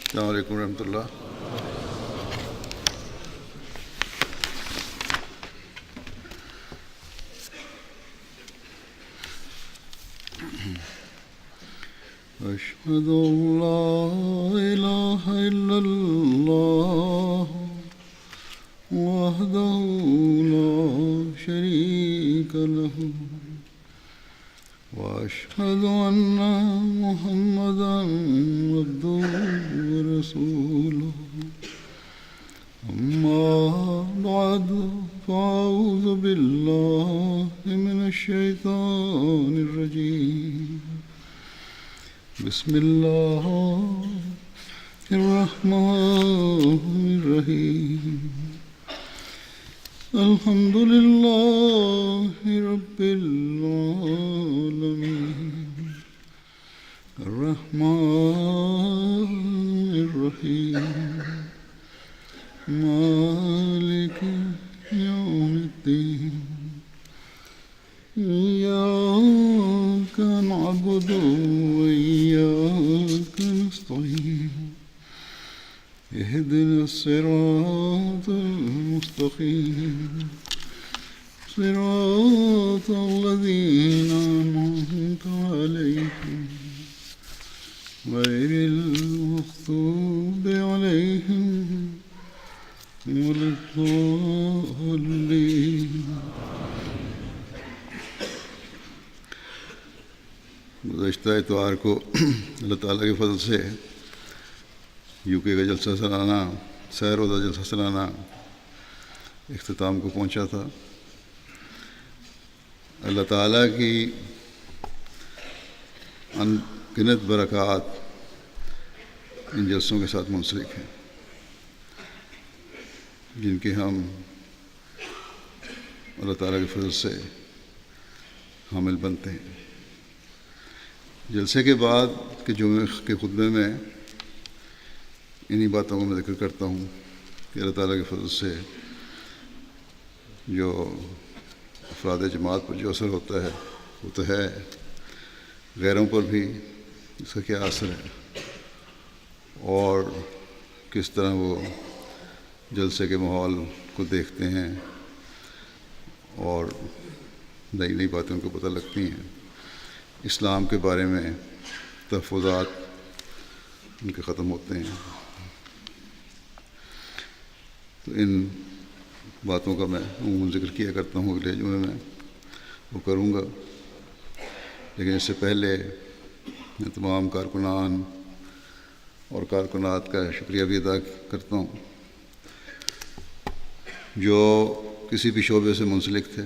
السلام علیکم ورحمۃ اللہ۔ أشهد أن لا إله إلا الله وحده لا شريك له وأشهد أن محمدا عبده ورسوله أما بعد فأعوذ بالله من الشيطان الرجيم بسم الله الرحمن الرحيم الحمد لله رب العالمين الرحمن الرحيم مالك يوم الدين إياك نعبد وإياك نستعين اهدنا الصراط المستقيم صراط الذين أنعمت عليهم غير المغضوب عليهم ولا الضالين۔ گزشتہ اتوار کو اللہ تعالیٰ کے فضل سے یو کے کا جلسہ سالانہ سیر روزہ جلسہ سالانہ اختتام کو پہنچا تھا۔ اللہ تعالیٰ کی ان گنت برکات ان جلسوں کے ساتھ منسلک ہیں جن کے ہم اللہ تعالیٰ کے فضل سے حامل بنتے ہیں۔ جلسے کے بعد کے جمعے کے خطبے میں انہی باتوں کو میں ذکر کرتا ہوں کہ اللہ تعالیٰ کے فضل سے جو افراد جماعت پر جو اثر ہوتا ہے وہ تو ہے، غیروں پر بھی اس کا کیا اثر ہے اور کس طرح وہ جلسے کے ماحول کو دیکھتے ہیں اور نئی نئی باتیں ان کو پتہ لگتی ہیں۔ اسلام کے بارے میں تحفظات ان کے ختم ہوتے ہیں۔ تو ان باتوں کا میں عموماً ذکر کیا کرتا ہوں، اگلے جمعے میں وہ کروں گا، لیکن اس سے پہلے میں تمام کارکنان اور کارکنات کا شکریہ بھی ادا کرتا ہوں جو کسی بھی شعبے سے منسلک تھے،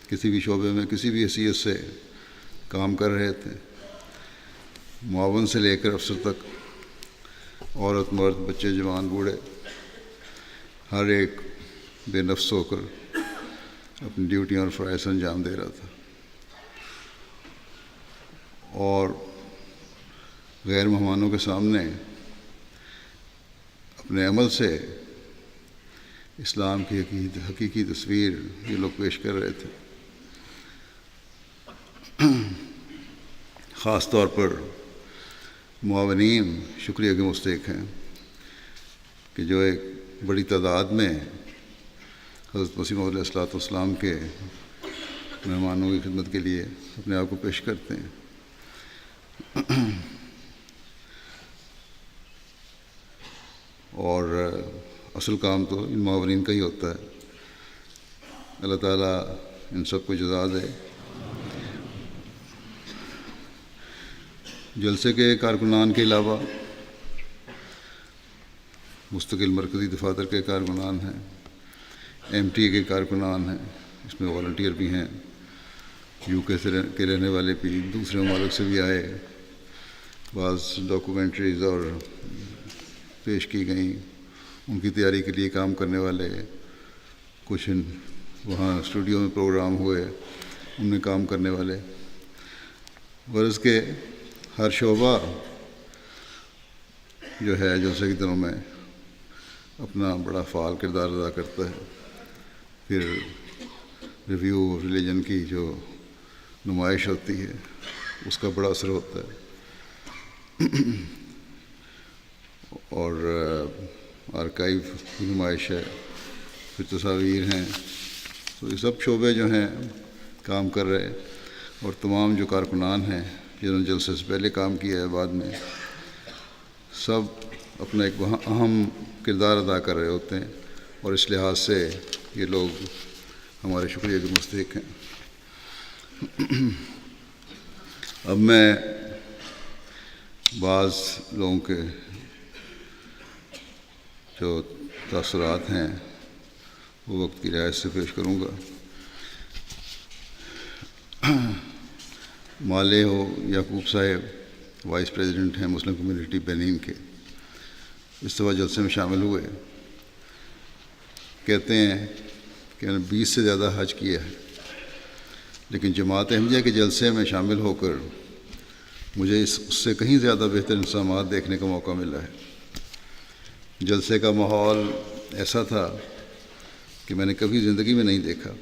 کسی بھی شعبے میں کسی بھی حیثیت سے کام کر رہے تھے، معاون سے لے کر افسر تک، عورت مرد بچے جوان بوڑھے، ہر ایک بے نفس ہو کر اپنی ڈیوٹیاں اور فرائض انجام دے رہا تھا اور غیر مہمانوں کے سامنے اپنے عمل سے اسلام کی حقیقی تصویر یہ لوگ پیش کر رہے تھے۔ خاص طور پر معاونین شکریہ کے مستحق ہیں کہ جو ایک بڑی تعداد میں حضرت مسیح موعود علیہ السلام کے مہمانوں کی خدمت کے لیے اپنے آپ کو پیش کرتے ہیں۔ اور اصل کام تو ان معاونین کا ہی ہوتا ہے۔ اللہ تعالیٰ ان سب کو جزا دے۔ جلسے کے کارکنان کے علاوہ مستقل مرکزی دفاتر کے کارکنان ہیں، ایم ٹی اے کے کارکنان ہیں، اس میں والنٹیئر بھی ہیں، یو کے کے رہنے والے بھی، دوسرے ممالک سے بھی آئے، بعض ڈاکومنٹریز اور پیش کی گئیں، ان کی تیاری کے لیے کام کرنے والے، کچھ وہاں اسٹوڈیو میں پروگرام ہوئے ان میں کام کرنے والے، غرض کے ہر شعبہ جو ہے جلسے کے دنوں میں اپنا بڑا فعال کردار ادا کرتا ہے۔ پھر ریویو ریلیجن کی جو نمائش ہوتی ہے اس کا بڑا اثر ہوتا ہے۔ اور آرکائیو کی نمائش ہے، پھر تصاویر ہیں. تو یہ سب شعبے جو ہیں کام کر رہے، اور تمام جو کارکنان ہیں جنہوں نے جلسے سے پہلے کام کیا ہے، بعد میں سب اپنا ایک اہم کردار ادا کر رہے ہوتے ہیں، اور اس لحاظ سے یہ لوگ ہمارے شکریہ کے مستحق ہیں. اب میں بعض لوگوں کے جو تاثرات ہیں وہ وقت کی رعایت سے پیش کروں گا. مالے ہو یعقوب صاحب وائس پریزیڈنٹ ہیں مسلم کمیونٹی بنین کے، اس دفعہ جلسے میں شامل ہوئے. کہتے ہیں کہ میں نے 20 سے زیادہ حج کیا ہے، لیکن جماعت احمدیہ کے جلسے میں شامل ہو کر مجھے اس سے کہیں زیادہ بہتر انتظامات دیکھنے کا موقع ملا ہے. جلسے کا ماحول ایسا تھا کہ میں نے کبھی زندگی میں نہیں دیکھا.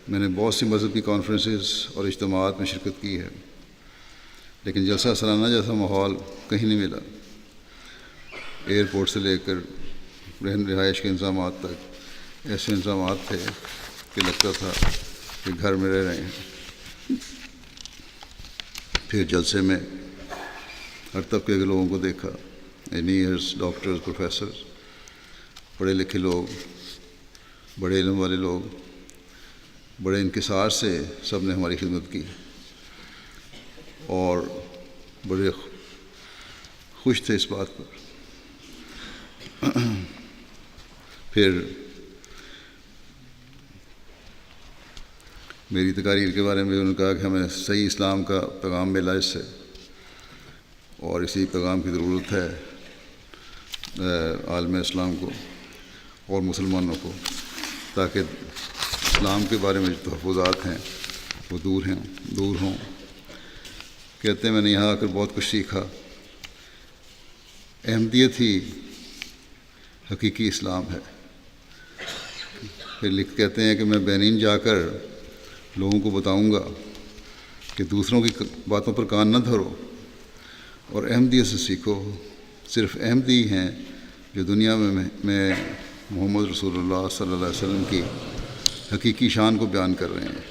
میں نے بہت سی مذہبی کانفرنسز اور اجتماعات میں شرکت کی ہے، لیکن جلسہ سالانہ جیسا ماحول کہیں نہیں ملا. ایئرپورٹ سے لے کر رہائش کے انتظامات تک ایسے انتظامات تھے کہ لگتا تھا کہ گھر میں رہ رہے ہیں. پھر جلسے میں ہر طبقے کے لوگوں کو دیکھا، انجینئرز، ڈاکٹرز، پروفیسرز، پڑھے لکھے لوگ، بڑے علم والے لوگ، بڑے انکسار سے سب نے ہماری خدمت کی اور بڑے خوش تھے اس بات پر. پھر میری تقاریر کے بارے میں انہوں نے کہا کہ ہمیں صحیح اسلام کا پیغام ملا اس سے، اور اسی پیغام کی ضرورت ہے عالم اسلام کو اور مسلمانوں کو، تاکہ اسلام کے بارے میں جو تحفظات ہیں وہ دور ہوں. کہتے ہیں میں نے یہاں آ کر بہت کچھ سیکھا. احمدیت ہی حقیقی اسلام ہے. پھر کہتے ہیں کہ میں بینین جا کر لوگوں کو بتاؤں گا کہ دوسروں کی باتوں پر کان نہ دھرو اور احمدیت سے سیکھو. صرف احمدی ہیں جو دنیا میں محمد رسول اللہ صلی اللہ علیہ وسلم کی حقیقی شان کو بیان کر رہے ہیں.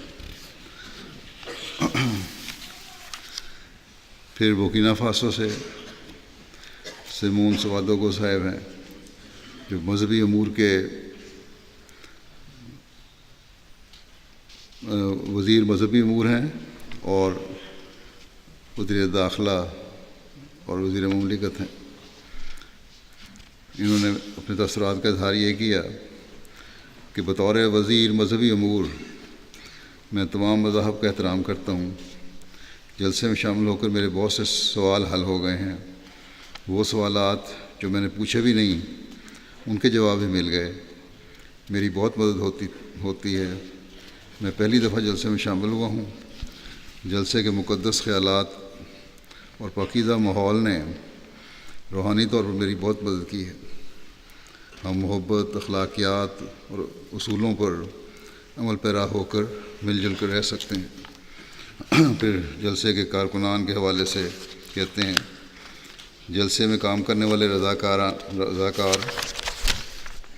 پھر بورکینا فاسو سے سیمون سوادوگو صاحب ہیں جو مذہبی امور کے وزیر مذہبی امور ہیں اور وزیر داخلہ اور وزیر مملکت ہیں. انہوں نے اپنے تاثرات کا اظہار یہ کیا کہ بطور وزیر مذہبی امور میں تمام مذاہب کا احترام کرتا ہوں. جلسے میں شامل ہو کر میرے بہت سے سوال حل ہو گئے ہیں. وہ سوالات جو میں نے پوچھے بھی نہیں ان کے جواب بھی مل گئے. میری بہت مدد ہوتی ہے. میں پہلی دفعہ جلسے میں شامل ہوا ہوں. جلسے کے مقدس خیالات اور پاکیزہ ماحول نے روحانی طور پر میری بہت مدد کی ہے. ہم محبت، اخلاقیات اور اصولوں پر عمل پیرا ہو کر مل جل کر رہ سکتے ہیں. پھر جلسے کے کارکنان کے حوالے سے کہتے ہیں جلسے میں کام کرنے والے رضاکار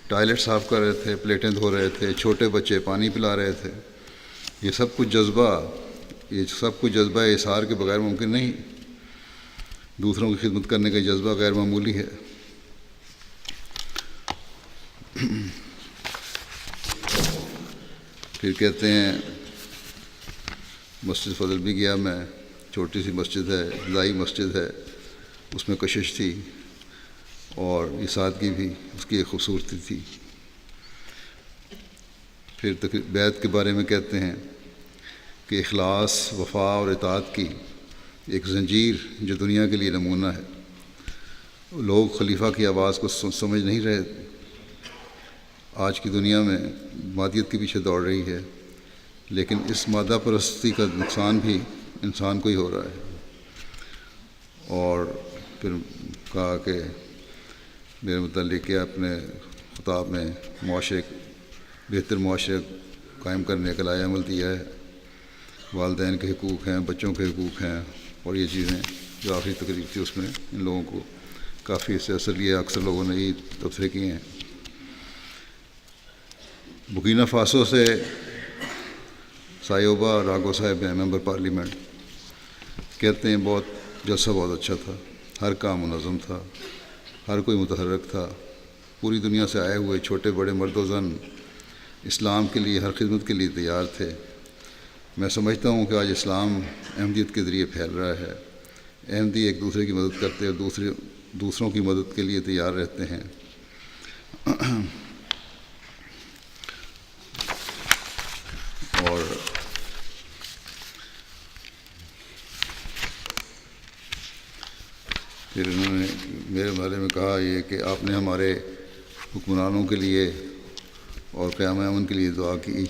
ٹوائلٹ صاف کر رہے تھے، پلیٹیں دھو رہے تھے، چھوٹے بچے پانی پلا رہے تھے. یہ سب کچھ جذبہ احسار کے بغیر ممکن نہیں. دوسروں کی خدمت کرنے کا جذبہ غیر معمولی ہے. پھر کہتے ہیں مسجد فضل بھی گیا میں. چھوٹی سی مسجد ہے، لائی مسجد ہے، اس میں کشش تھی اور یہ سادگی بھی اس کی ایک خوبصورتی تھی. پھر بیعت کے بارے میں کہتے ہیں کہ اخلاص، وفا اور اطاعت کی ایک زنجیر جو دنیا کے لیے نمونہ ہے. لوگ خلیفہ کی آواز کو سمجھ نہیں رہے. آج کی دنیا میں مادیت کے پیچھے دوڑ رہی ہے، لیکن اس مادہ پرستی کا نقصان بھی انسان کو ہی ہو رہا ہے. اور پھر کہا کہ میرے متعلق کیا اپنے خطاب میں بہتر معاشرے قائم کرنے کا لائحہ عمل دیا ہے. والدین کے حقوق ہیں، بچوں کے حقوق ہیں، اور یہ چیزیں جو آخری تقریب تھی اس میں ان لوگوں کو کافی اس سے اثر لیا، اکثر لوگوں نے یہ تبصرے کیے ہیں۔ بورکینا فاسو سے سایوبا راگو صاحب ہیں، ممبر پارلیمنٹ، کہتے ہیں بہت جلسہ بہت اچھا تھا، ہر کام منظم تھا، ہر کوئی متحرک تھا، پوری دنیا سے آئے ہوئے چھوٹے بڑے مرد و زن اسلام کے لیے ہر خدمت کے لیے تیار تھے۔ میں سمجھتا ہوں کہ آج اسلام احمدیت کے ذریعے پھیل رہا ہے۔ احمدی ایک دوسرے کی مدد کرتے اور دوسروں کی مدد کے لیے تیار رہتے ہیں۔ اور پھر انہوں نے میرے بارے میں کہا یہ کہ آپ نے ہمارے حکمرانوں کے لیے اور قیام امن کے لیے دعا کی،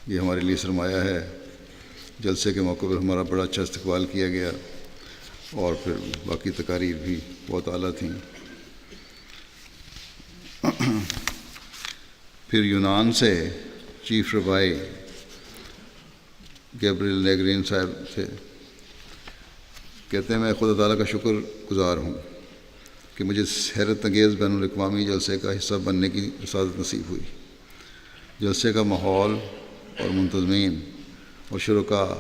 یہ ہمارے لیے سرمایہ ہے۔ جلسے کے موقع پر ہمارا بڑا اچھا استقبال کیا گیا، اور پھر باقی تقاریر بھی بہت اعلیٰ تھیں۔ پھر یونان سے چیف ربائی گیبریل نیگرین صاحب تھے، کہتے ہیں میں خدا تعالیٰ کا شکر گزار ہوں کہ مجھے حیرت انگیز بین الاقوامی جلسے کا حصہ بننے کی سعادت نصیب ہوئی۔ جلسے کا ماحول اور منتظمین اور شرکاء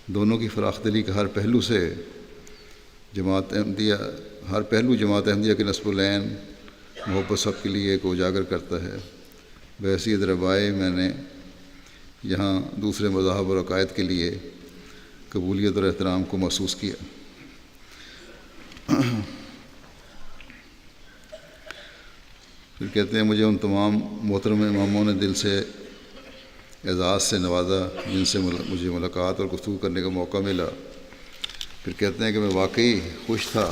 دونوں کی فراخ دلی کا ہر پہلو جماعت احمدیہ کے نصب العین محبت سب کے لیے کو اجاگر کرتا ہے۔ بحیثیت ربائی میں نے یہاں دوسرے مذاہب اور عقائد کے لیے قبولیت اور احترام کو محسوس کیا۔ پھر کہتے ہیں مجھے ان تمام محترم اماموں نے دل سے اعزاز سے نوازا جن سے مجھے ملاقات اور گفتگو کرنے کا موقع ملا۔ پھر کہتے ہیں کہ میں واقعی خوش تھا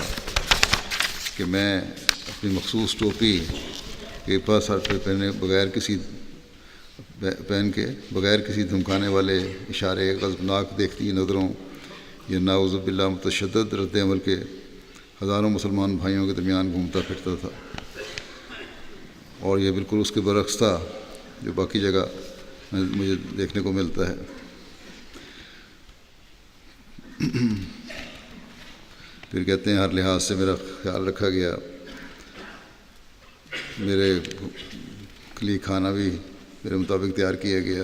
کہ میں اپنی مخصوص ٹوپی کیپا سر پہ پہن کے بغیر کسی دھمکانے والے اشارے، غضبناک دیکھتی نظروں یا ناعوذ باللہ متشدد رد عمل کے ہزاروں مسلمان بھائیوں کے درمیان گھومتا پھرتا تھا، اور یہ بالکل اس کے برعکس تھا جو باقی جگہ مجھے دیکھنے کو ملتا ہے۔ پھر کہتے ہیں ہر لحاظ سے میرا خیال رکھا گیا، میرے لیے کھانا بھی میرے مطابق تیار کیا گیا،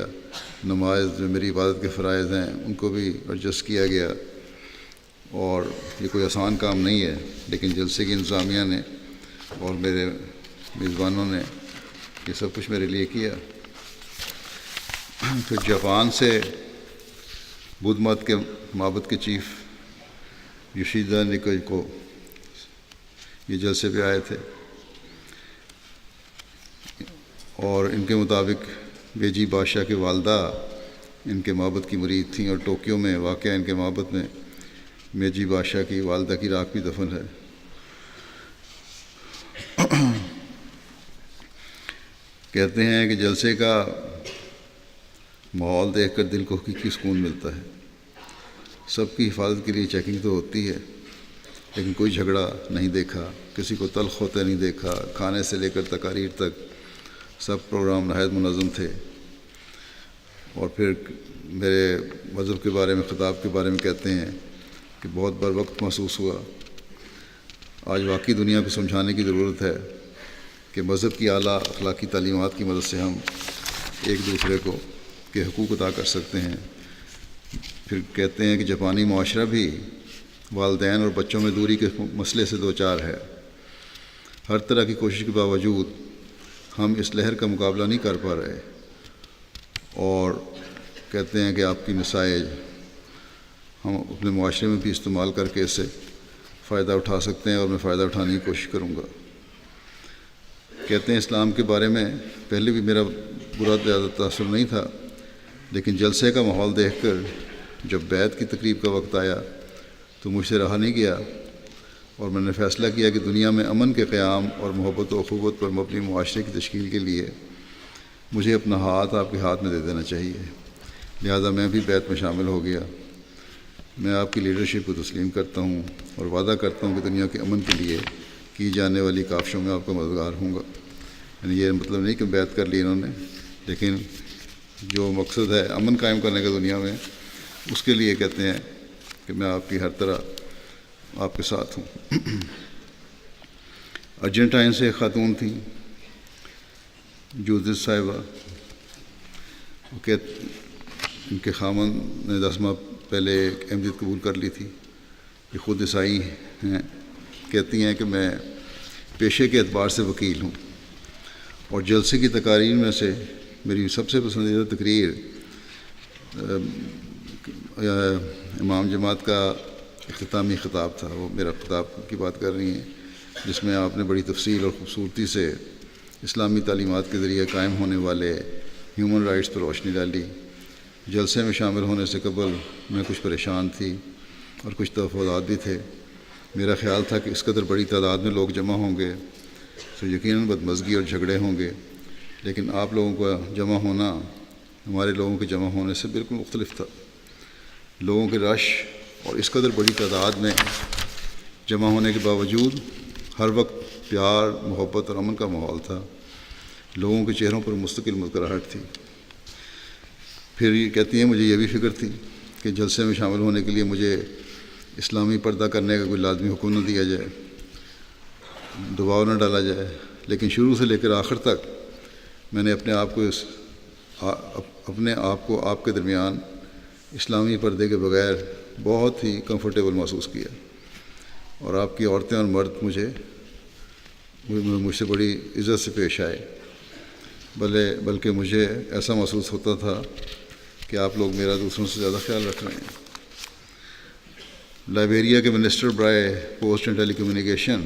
نماز جو میری عبادت کے فرائض ہیں ان کو بھی ایڈجسٹ کیا گیا، اور یہ کوئی آسان کام نہیں ہے، لیکن جلسے کی انتظامیہ نے اور میرے میزبانوں نے یہ سب کچھ میرے لیے کیا۔ پھر جاپان سے بدھ مت کے معبد کے چیف یوشیدا نکوئی یہ جلسے پہ آئے تھے، اور ان کے مطابق بیجی بادشاہ کی والدہ ان کے معبد کی مرید تھیں، اور ٹوکیو میں واقع ان کے معبد میں میجی بادشاہ کی والدہ کی راکھ بھی دفن ہے۔ کہتے ہیں کہ جلسے کا ماحول دیکھ کر دل کو حقیقی سکون ملتا ہے۔ سب کی حفاظت کے لیے چیکنگ تو ہوتی ہے، لیکن کوئی جھگڑا نہیں دیکھا، کسی کو تلخ ہوتے نہیں دیکھا، کھانے سے لے کر تقاریر تک سب پروگرام نہایت منظم تھے۔ اور پھر میرے مذہب کے بارے میں، خطاب کے بارے میں کہتے ہیں کہ بہت بر وقت محسوس ہوا۔ آج واقعی دنیا کو سمجھانے کی ضرورت ہے کہ مذہب کی اعلیٰ اخلاقی تعلیمات کی مدد سے ہم ایک دوسرے کو کے حقوق ادا کر سکتے ہیں۔ پھر کہتے ہیں کہ جاپانی معاشرہ بھی والدین اور بچوں میں دوری کے مسئلے سے دوچار ہے۔ ہر طرح کی کوشش کے باوجود ہم اس لہر کا مقابلہ نہیں کر پا رہے، اور کہتے ہیں کہ آپ کی مسائل ہم اپنے معاشرے میں بھی استعمال کر کے اس سے فائدہ اٹھا سکتے ہیں، اور میں فائدہ اٹھانے کی کوشش کروں گا۔ کہتے ہیں اسلام کے بارے میں پہلے بھی میرا برا زیادہ تاثر نہیں تھا، لیکن جلسے کا ماحول دیکھ کر جب بیعت کی تقریب کا وقت آیا تو مجھ سے رہا نہیں گیا، اور میں نے فیصلہ کیا کہ دنیا میں امن کے قیام اور محبت و اخوت پر مبنی معاشرے کی تشکیل کے لیے مجھے اپنا ہاتھ آپ کے ہاتھ میں دے دینا چاہیے۔ لہذا میں بھی بیعت میں شامل ہو گیا۔ میں آپ کی لیڈرشپ کو تسلیم کرتا ہوں اور وعدہ کرتا ہوں کہ دنیا کے امن کے لیے کی جانے والی کاوشوں میں آپ کا مددگار ہوں گا۔ یعنی یہ مطلب نہیں کہ بیعت کر لی انہوں نے، لیکن جو مقصد ہے امن قائم کرنے کا دنیا میں، اس کے لیے کہتے ہیں کہ میں آپ کی ہر طرح آپ کے ساتھ ہوں۔ ارجنٹائن سے ایک خاتون تھیں جودت صاحبہ، ان کے خامند نے 10 ماہ پہلے ایک احمدیت قبول کر لی تھی، یہ خود عیسائی ہیں۔ کہتی ہیں کہ میں پیشے کے اعتبار سے وکیل ہوں، اور جلسے کی تقاریر میں سے میری سب سے پسندیدہ تقریر امام جماعت کا اختتامی خطاب تھا۔ وہ میرا خطاب کی بات کر رہی ہیں، جس میں آپ نے بڑی تفصیل اور خوبصورتی سے اسلامی تعلیمات کے ذریعے قائم ہونے والے ہیومن رائٹس پر روشنی ڈالی۔ جلسے میں شامل ہونے سے قبل میں کچھ پریشان تھی اور کچھ تفاوضات بھی تھے۔ میرا خیال تھا کہ اس قدر بڑی تعداد میں لوگ جمع ہوں گے تو یقیناً بدمزگی اور جھگڑے ہوں گے، لیکن آپ لوگوں کا جمع ہونا ہمارے لوگوں کے جمع ہونے سے بالکل مختلف تھا۔ لوگوں کے رش اور اس قدر بڑی تعداد میں جمع ہونے کے باوجود ہر وقت پیار، محبت اور امن کا ماحول تھا۔ لوگوں کے چہروں پر مستقل مسکراہٹ تھی۔ پھر یہ کہتی ہیں مجھے یہ بھی فکر تھی کہ جلسے میں شامل ہونے کے لیے مجھے اسلامی پردہ کرنے کا کوئی لازمی حکم نہ دیا جائے، دباؤ نہ ڈالا جائے، لیکن شروع سے لے کر آخر تک میں نے اپنے آپ کو آپ کے درمیان اسلامی پردے کے بغیر بہت ہی کمفرٹیبل محسوس کیا، اور آپ کی عورتیں اور مرد مجھ سے بڑی عزت سے پیش آئے، بلکہ مجھے ایسا محسوس ہوتا تھا کہ آپ لوگ میرا دوسروں سے زیادہ خیال رکھ رہے ہیں۔ لائبیریا کے منسٹر برائے post and telecommunication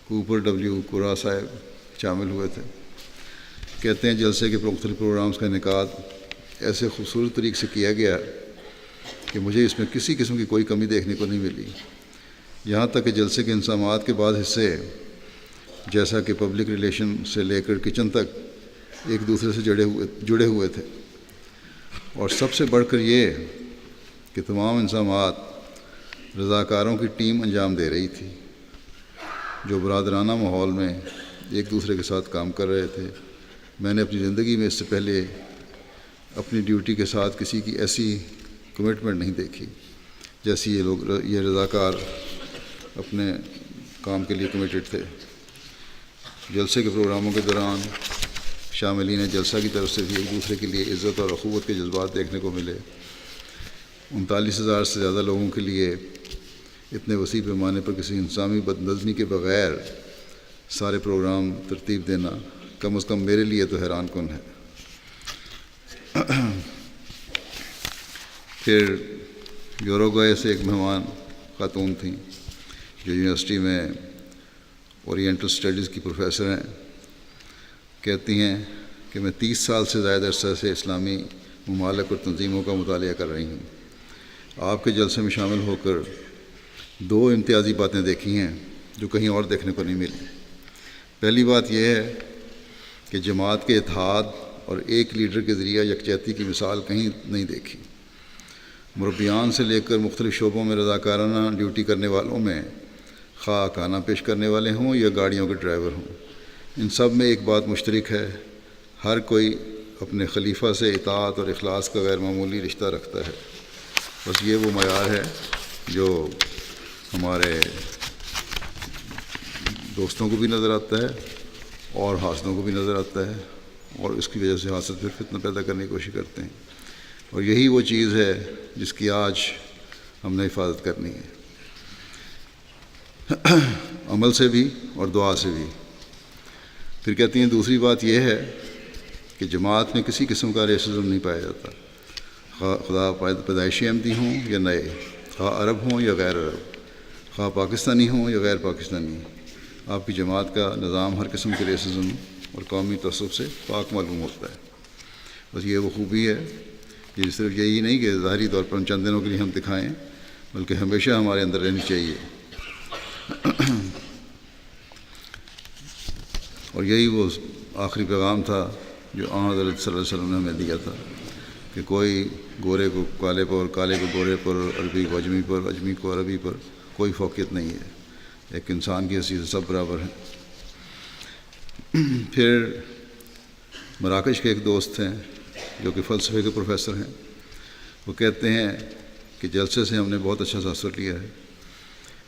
Cooper W Kruah صاحب شامل ہوئے تھے۔ کہتے ہیں جلسے کے مختلف پروگرامز کا انعقاد ایسے خوبصورت طریقے سے کیا گیا کہ مجھے اس میں کسی قسم کی کوئی کمی دیکھنے کو نہیں ملی، یہاں تک کہ جلسے کے انضمامات کے بعض حصے جیسا کہ پبلک ریلیشن سے لے کر کچن تک ایک دوسرے سے جڑے ہوئے تھے، اور سب سے بڑھ کر یہ کہ تمام انضمامات رضاکاروں کی ٹیم انجام دے رہی تھی جو برادرانہ ماحول میں ایک دوسرے کے ساتھ کام کر رہے تھے۔ میں نے اپنی زندگی میں اس سے پہلے اپنی ڈیوٹی کے ساتھ کسی کی ایسی کمٹمنٹ نہیں دیکھی جیسی یہ رضاکار اپنے کام کے لیے کمیٹڈ تھے۔ جلسے کے پروگراموں کے دوران شاملین جلسہ کی طرف سے بھی ایک دوسرے کے لیے عزت اور اخوت کے جذبات دیکھنے کو ملے۔ 39,000 سے زیادہ لوگوں کے لیے اتنے وسیع پیمانے پر کسی انسانی بدنظمی کے بغیر سارے پروگرام ترتیب دینا کم از کم میرے لیے تو حیران کن ہے۔ پھر یوروگوئے سے ایک مہمان خاتون تھیں جو یونیورسٹی میں اورینٹل اسٹڈیز کی پروفیسر ہیں۔ کہتی ہیں کہ میں 30 سال سے زائد عرصہ سے اسلامی ممالک اور تنظیموں کا مطالعہ کر رہی ہوں۔ آپ کے جلسے میں شامل ہو کر 2 امتیازی باتیں دیکھی ہیں جو کہیں اور دیکھنے کو نہیں ملی۔ پہلی بات یہ ہے کہ جماعت کے اتحاد اور ایک لیڈر کے ذریعہ یکجہتی کی مثال کہیں نہیں دیکھی۔ مربیان سے لے کر مختلف شعبوں میں رضاکارانہ ڈیوٹی کرنے والوں میں، خواہ کھانا پیش کرنے والے ہوں یا گاڑیوں کے ڈرائیور ہوں، ان سب میں ایک بات مشترک ہے، ہر کوئی اپنے خلیفہ سے اطاعت اور اخلاص کا غیر معمولی رشتہ رکھتا ہے۔ بس یہ وہ معیار ہے جو ہمارے دوستوں کو بھی نظر آتا ہے اور حاسدوں کو بھی نظر آتا ہے، اور اس کی وجہ سے حاسد پھر فتنہ پیدا کرنے کی کوشش کرتے ہیں، اور یہی وہ چیز ہے جس کی آج ہم نے حفاظت کرنی ہے، عمل سے بھی اور دعا سے بھی۔ پھر کہتی ہیں دوسری بات یہ ہے کہ جماعت میں کسی قسم کا ریسزم نہیں پایا جاتا، خدا پیدائشی احمدی ہوں یا نئے، خواہ عرب ہوں یا غیر عرب، خواہ پاکستانی ہوں یا غیر پاکستانی۔ آپ کی جماعت کا نظام ہر قسم کے ریسزم اور قومی تعصب سے پاک معلوم ہوتا ہے۔ بس یہ وہ خوبی ہے، یہ صرف یہی نہیں کہ ظاہری طور پر چند دنوں کے لیے ہم دکھائیں، بلکہ ہمیشہ ہمارے اندر رہنی چاہیے۔ اور یہی وہ آخری پیغام تھا جو حضرت صلی اللہ علیہ وسلم نے ہمیں دیا تھا کہ کوئی گورے کو کالے پر، کالے کو گورے پر، عربی کو اجمی پر، اجمی کو عربی پر کوئی فوقیت نہیں ہے، ایک انسان کی حیثیت سے سب برابر ہیں۔ پھر مراکش کے ایک دوست ہیں جو کہ فلسفے کے پروفیسر ہیں، وہ کہتے ہیں کہ جلسے سے ہم نے بہت اچھا تاثر لیا ہے۔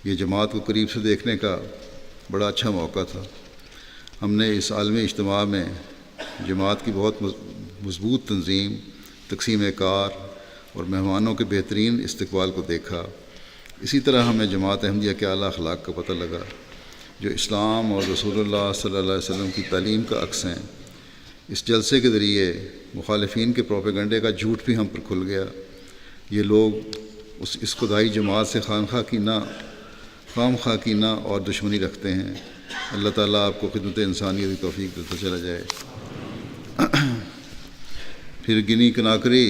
یہ جماعت کو قریب سے دیکھنے کا بڑا اچھا موقع تھا۔ ہم نے اس عالمی اجتماع میں جماعت کی بہت مضبوط تنظیم، تقسیم کار اور مہمانوں کے بہترین استقبال کو دیکھا۔ اسی طرح ہمیں جماعت احمدیہ کے اعلیٰ اخلاق کا پتہ لگا، جو اسلام اور رسول اللہ صلی اللہ علیہ وسلم کی تعلیم کا عکس ہیں۔ اس جلسے کے ذریعے مخالفین کے پروپیگنڈے کا جھوٹ بھی ہم پر کھل گیا۔ یہ لوگ اس خدائی جماعت سے خام خواہ کینہ اور دشمنی رکھتے ہیں۔ اللہ تعالیٰ آپ کو خدمت انسانیت کی توفیق دیتا چلا جائے۔ پھر گنی کناکری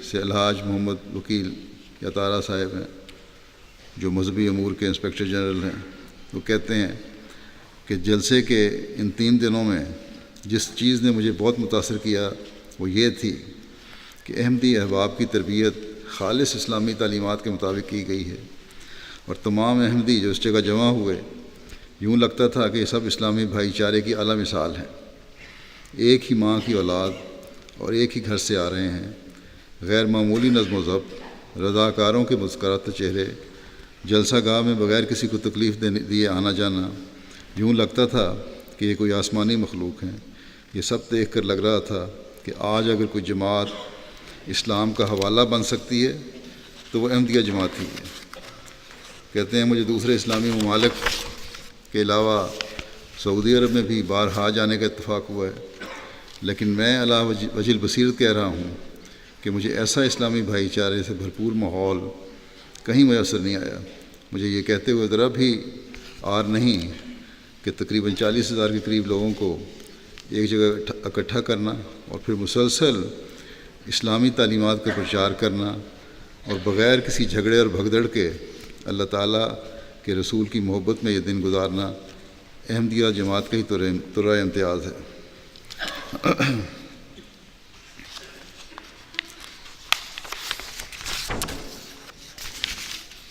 سے الحاج محمد وکیل یاتارا صاحب ہیں، جو مذہبی امور کے انسپکٹر جنرل ہیں۔ وہ کہتے ہیں کہ جلسے کے ان 3 دنوں میں جس چیز نے مجھے بہت متاثر کیا وہ یہ تھی کہ احمدی احباب کی تربیت خالص اسلامی تعلیمات کے مطابق کی گئی ہے، اور تمام احمدی جو اس جگہ جمع ہوئے، یوں لگتا تھا کہ یہ سب اسلامی بھائی چارے کی اعلیٰ مثال ہیں۔ ایک ہی ماں کی اولاد اور ایک ہی گھر سے آ رہے ہیں۔ غیر معمولی نظم و ضبط، رضاکاروں کے مسکراتے چہرے، جلسہ گاہ میں بغیر کسی کو تکلیف دیے آنا جانا، یوں لگتا تھا کہ یہ کوئی آسمانی مخلوق ہیں۔ یہ سب دیکھ کر لگ رہا تھا کہ آج اگر کوئی جماعت اسلام کا حوالہ بن سکتی ہے تو وہ احمدیہ جماعت ہی ہے۔ کہتے ہیں مجھے دوسرے اسلامی ممالک کے علاوہ سعودی عرب میں بھی بارہا جانے کا اتفاق ہوا ہے، لیکن میں علی وجہ البصیرت کہہ رہا ہوں کہ مجھے ایسا اسلامی بھائی چارے سے بھرپور ماحول کہیں میسر نہیں آیا۔ مجھے یہ کہتے ہوئے ذرا بھی عار نہیں کہ تقریباً 40,000 کے قریب لوگوں کو ایک جگہ اکٹھا کرنا اور پھر مسلسل اسلامی تعلیمات کا پرچار کرنا اور بغیر کسی جھگڑے اور بھگدڑ کے اللہ تعالیٰ کے رسول کی محبت میں یہ دن گزارنا احمدیہ جماعت کا ہی طرح امتیاز ہے۔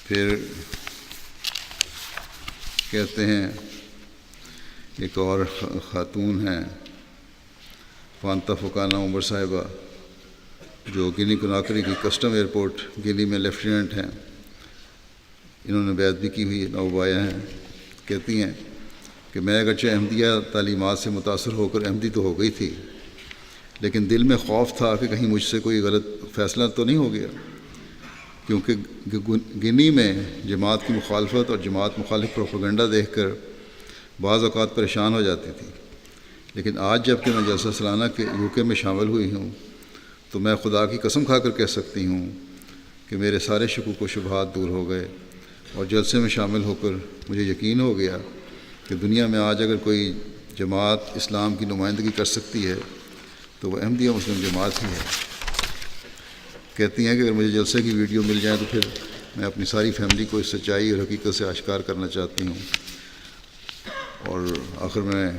پھر کہتے ہیں ایک اور خاتون ہیں فانتا فوکانا عمر صاحبہ، جو گنی کناکری کی کسٹم ایئرپورٹ گنی میں لیفٹیننٹ ہیں۔ انہوں نے بیعت بھی کی ہوئی، نوبایا ہیں۔ کہتی ہیں کہ میں اگرچہ احمدیہ تعلیمات سے متاثر ہو کر احمدی تو ہو گئی تھی، لیکن دل میں خوف تھا کہ کہیں مجھ سے کوئی غلط فیصلہ تو نہیں ہو گیا، کیونکہ گنی میں جماعت کی مخالفت اور جماعت مخالف پروپیگنڈا دیکھ کر بعض اوقات پریشان ہو جاتی تھی۔ لیکن آج جب کہ میں جلسہ سالانہ کے UK میں شامل ہوئی ہوں تو میں خدا کی قسم کھا کر کہہ سکتی ہوں کہ میرے سارے شکوک و شبہات دور ہو گئے، اور جلسے میں شامل ہو کر مجھے یقین ہو گیا کہ دنیا میں آج اگر کوئی جماعت اسلام کی نمائندگی کر سکتی ہے تو وہ احمدیہ مسلم جماعت ہی ہے۔ کہتی ہیں کہ اگر مجھے جلسے کی ویڈیو مل جائے تو پھر میں اپنی ساری فیملی کو اس سچائی اور حقیقت سے آشکار کرنا چاہتی ہوں، اور آخر میں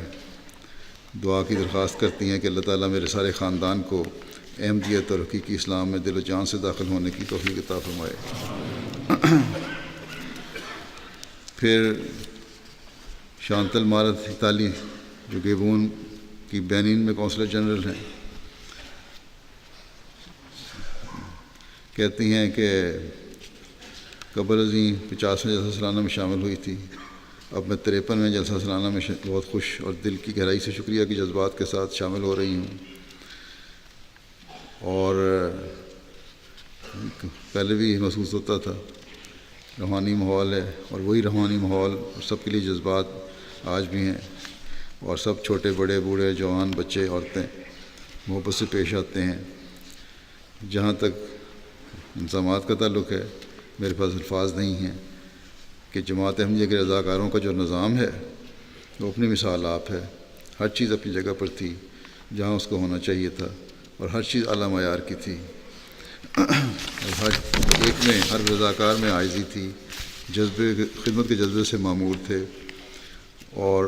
دعا کی درخواست کرتی ہیں کہ اللہ تعالیٰ میرے سارے خاندان کو احمدیت اور حقیقی اسلام میں دل و جان سے داخل ہونے کی توفیق عطا فرمائے۔ پھر شانتل مارت ہتالی، جو گیبون کی بینین میں کونسلر جنرل ہیں، کہتی ہیں کہ قبل ازیں 50ویں جلسہ سالانہ میں شامل ہوئی تھی، اب میں 53ویں جلسہ سالانہ میں بہت خوش اور دل کی گہرائی سے شکریہ کے جذبات کے ساتھ شامل ہو رہی ہوں، اور پہلے بھی محسوس ہوتا تھا روحانی ماحول ہے، اور وہی روحانی ماحول اور سب کے لیے جذبات آج بھی ہیں، اور سب چھوٹے بڑے بوڑھے جوان بچے عورتیں محبت سے پیش آتے ہیں۔ جہاں تک انضمامات کا تعلق ہے، میرے پاس الفاظ نہیں ہیں کہ جماعت احمدیہ کے رضاکاروں کا جو نظام ہے وہ اپنی مثال آپ ہے۔ ہر چیز اپنی جگہ پر تھی جہاں اس کو ہونا چاہیے تھا، اور ہر چیز اعلیٰ معیار کی تھی، اور ہر ایک میں، ہر رضاکار میں عاجزی تھی، خدمت کے جذبے سے معمور تھے، اور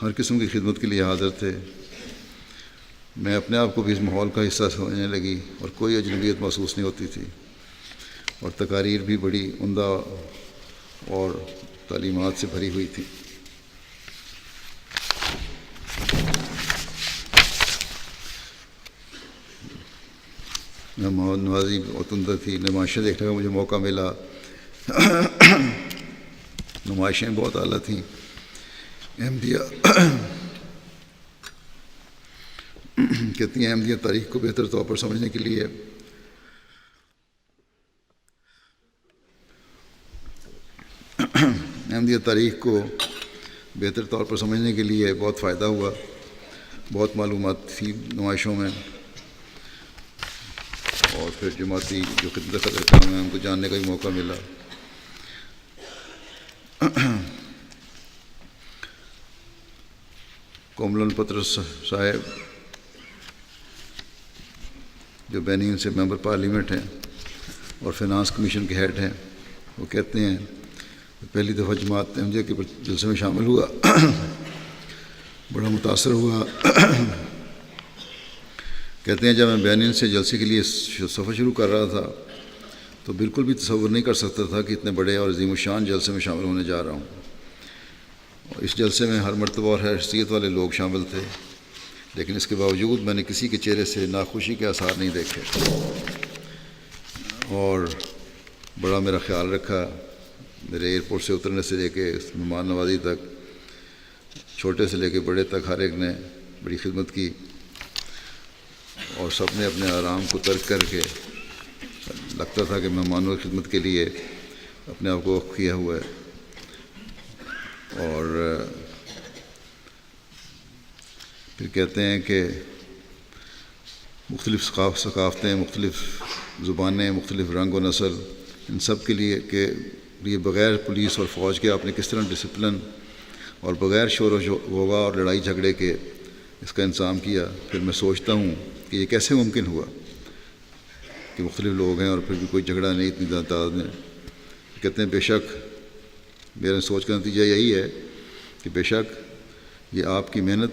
ہر قسم کی خدمت کے لیے حاضر تھے۔ میں اپنے آپ کو بھی اس ماحول کا حصہ سمجھنے لگی، اور کوئی اجنبیت محسوس نہیں ہوتی تھی، اور تقاریر بھی بڑی عمدہ اور تعلیمات سے بھری ہوئی تھی۔ محمد نوازی بہت عمدہ تھی۔ نمائشیں دیکھنے کا مجھے موقع ملا نمائشیں بہت اعلیٰ تھیں. احمدیہ کہتی ہیں احمدیہ تاریخ کو بہتر طور پر سمجھنے کے لیے بہت فائدہ ہوا. بہت معلومات تھی نمائشوں میں، اور پھر جماعتی جو خدمت خطر کام ہیں ان کو جاننے کا بھی موقع ملا. کوملن پترس صاحب جو بینین سے ممبر پارلیمنٹ ہیں اور فائنانس کمیشن کے ہیڈ ہیں، وہ کہتے ہیں پہلی دفعہ جماعت احمدیہ کے جلسے میں شامل ہوا، بڑا متاثر ہوا. کہتے ہیں جب میں بینین سے جلسے کے لیے سفر شروع کر رہا تھا تو بالکل بھی تصور نہیں کر سکتا تھا کہ اتنے بڑے اور عظیم الشان جلسے میں شامل ہونے جا رہا ہوں. اور اس جلسے میں ہر مرتبہ اور حیثیت والے لوگ شامل تھے، لیکن اس کے باوجود میں نے کسی کے چہرے سے ناخوشی کے آثار نہیں دیکھے، اور بڑا میرا خیال رکھا. میرے ایئرپورٹ سے اترنے سے لے کے مہمان نوازی تک، چھوٹے سے لے کے بڑے تک، ہر ایک نے بڑی خدمت کی، اور سب نے اپنے آرام کو ترک کر کے لگتا تھا کہ مہمانوں کی خدمت کے لیے اپنے آپ کو وقف کیا ہوا ہے. اور پھر کہتے ہیں کہ مختلف ثقافتیں، مختلف زبانیں، مختلف رنگ و نسل، ان سب کے لیے بغیر پولیس اور فوج کے آپ نے کس طرح ڈسپلن اور بغیر شور و غوغا اور لڑائی جھگڑے کے اس کا انتظام کیا. پھر میں سوچتا ہوں کہ یہ کیسے ممکن ہوا کہ مختلف لوگ ہیں اور پھر بھی کوئی جھگڑا نہیں اتنی تعداد میں. کہتے ہیں بے شک میرے سوچ کا نتیجہ یہی ہے کہ بے شک یہ آپ کی محنت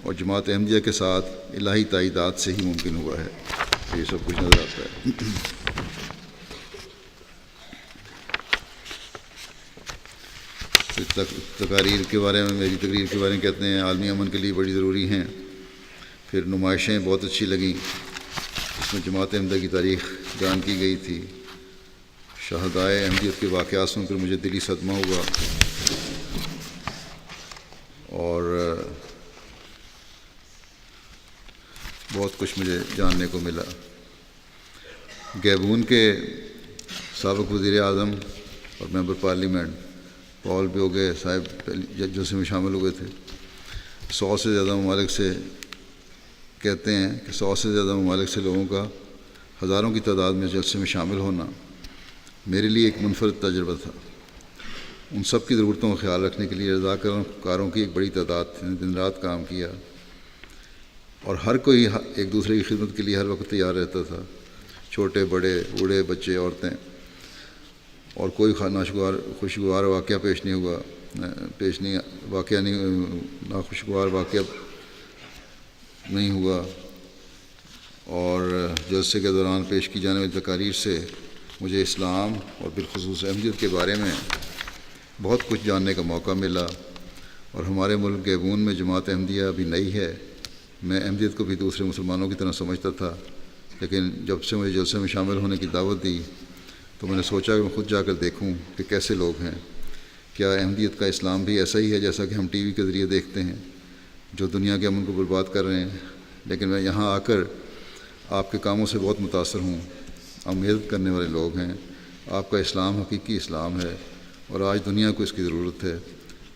اور جماعت احمدیہ کے ساتھ الہی تائیدات سے ہی ممکن ہوا ہے. یہ سب کچھ نظر آتا ہے. تقاریر کے بارے میں، میری تقریر کے بارے میں کہتے ہیں عالمی امن کے لیے بڑی ضروری ہیں. پھر نمائشیں بہت اچھی لگیں، اس میں جماعت احمدیہ کی تاریخ بیان کی گئی تھی. شہدائے احمدیت کے واقعات سن کر مجھے دلی صدمہ ہوا، اور بہت کچھ مجھے جاننے کو ملا. گیبون کے سابق وزیر اعظم اور ممبر پارلیمنٹ پال بیوگے صاحب جلسے میں شامل ہوئے تھے. 100 سے زیادہ ممالک سے کہتے ہیں کہ 100 سے زیادہ ممالک سے لوگوں کا ہزاروں کی تعداد میں جلسے میں شامل ہونا میرے لیے ایک منفرد تجربہ تھا. ان سب کی ضرورتوں کا خیال رکھنے کے لیے رضاکاروں کی ایک بڑی تعداد نے دن رات کام کیا، اور ہر کوئی ایک دوسرے کی خدمت کے لیے ہر وقت تیار رہتا تھا، چھوٹے بڑے، بوڑھے بچے، عورتیں. اور کوئی خوشگوار واقعہ ناخوشگوار واقعہ نہیں ہوا. اور جلسے کے دوران پیش کی جانے والی تقاریر سے مجھے اسلام اور بالخصوص احمدیت کے بارے میں بہت کچھ جاننے کا موقع ملا. اور ہمارے ملک گیبون میں جماعت احمدیہ ابھی نئی ہے. میں احمدیت کو بھی دوسرے مسلمانوں کی طرح سمجھتا تھا، لیکن جب سے مجھے جلسے میں شامل ہونے کی دعوت دی تو میں نے سوچا کہ میں خود جا کر دیکھوں کہ کیسے لوگ ہیں. کیا احمدیت کا اسلام بھی ایسا ہی ہے جیسا کہ ہم ٹی وی کے ذریعے دیکھتے ہیں، جو دنیا کے امن کو برباد کر رہے ہیں؟ لیکن میں یہاں آ کر آپ کے کاموں سے بہت متاثر ہوں. آپ محنت کرنے والے لوگ ہیں. آپ کا اسلام حقیقی اسلام ہے، اور آج دنیا کو اس کی ضرورت ہے.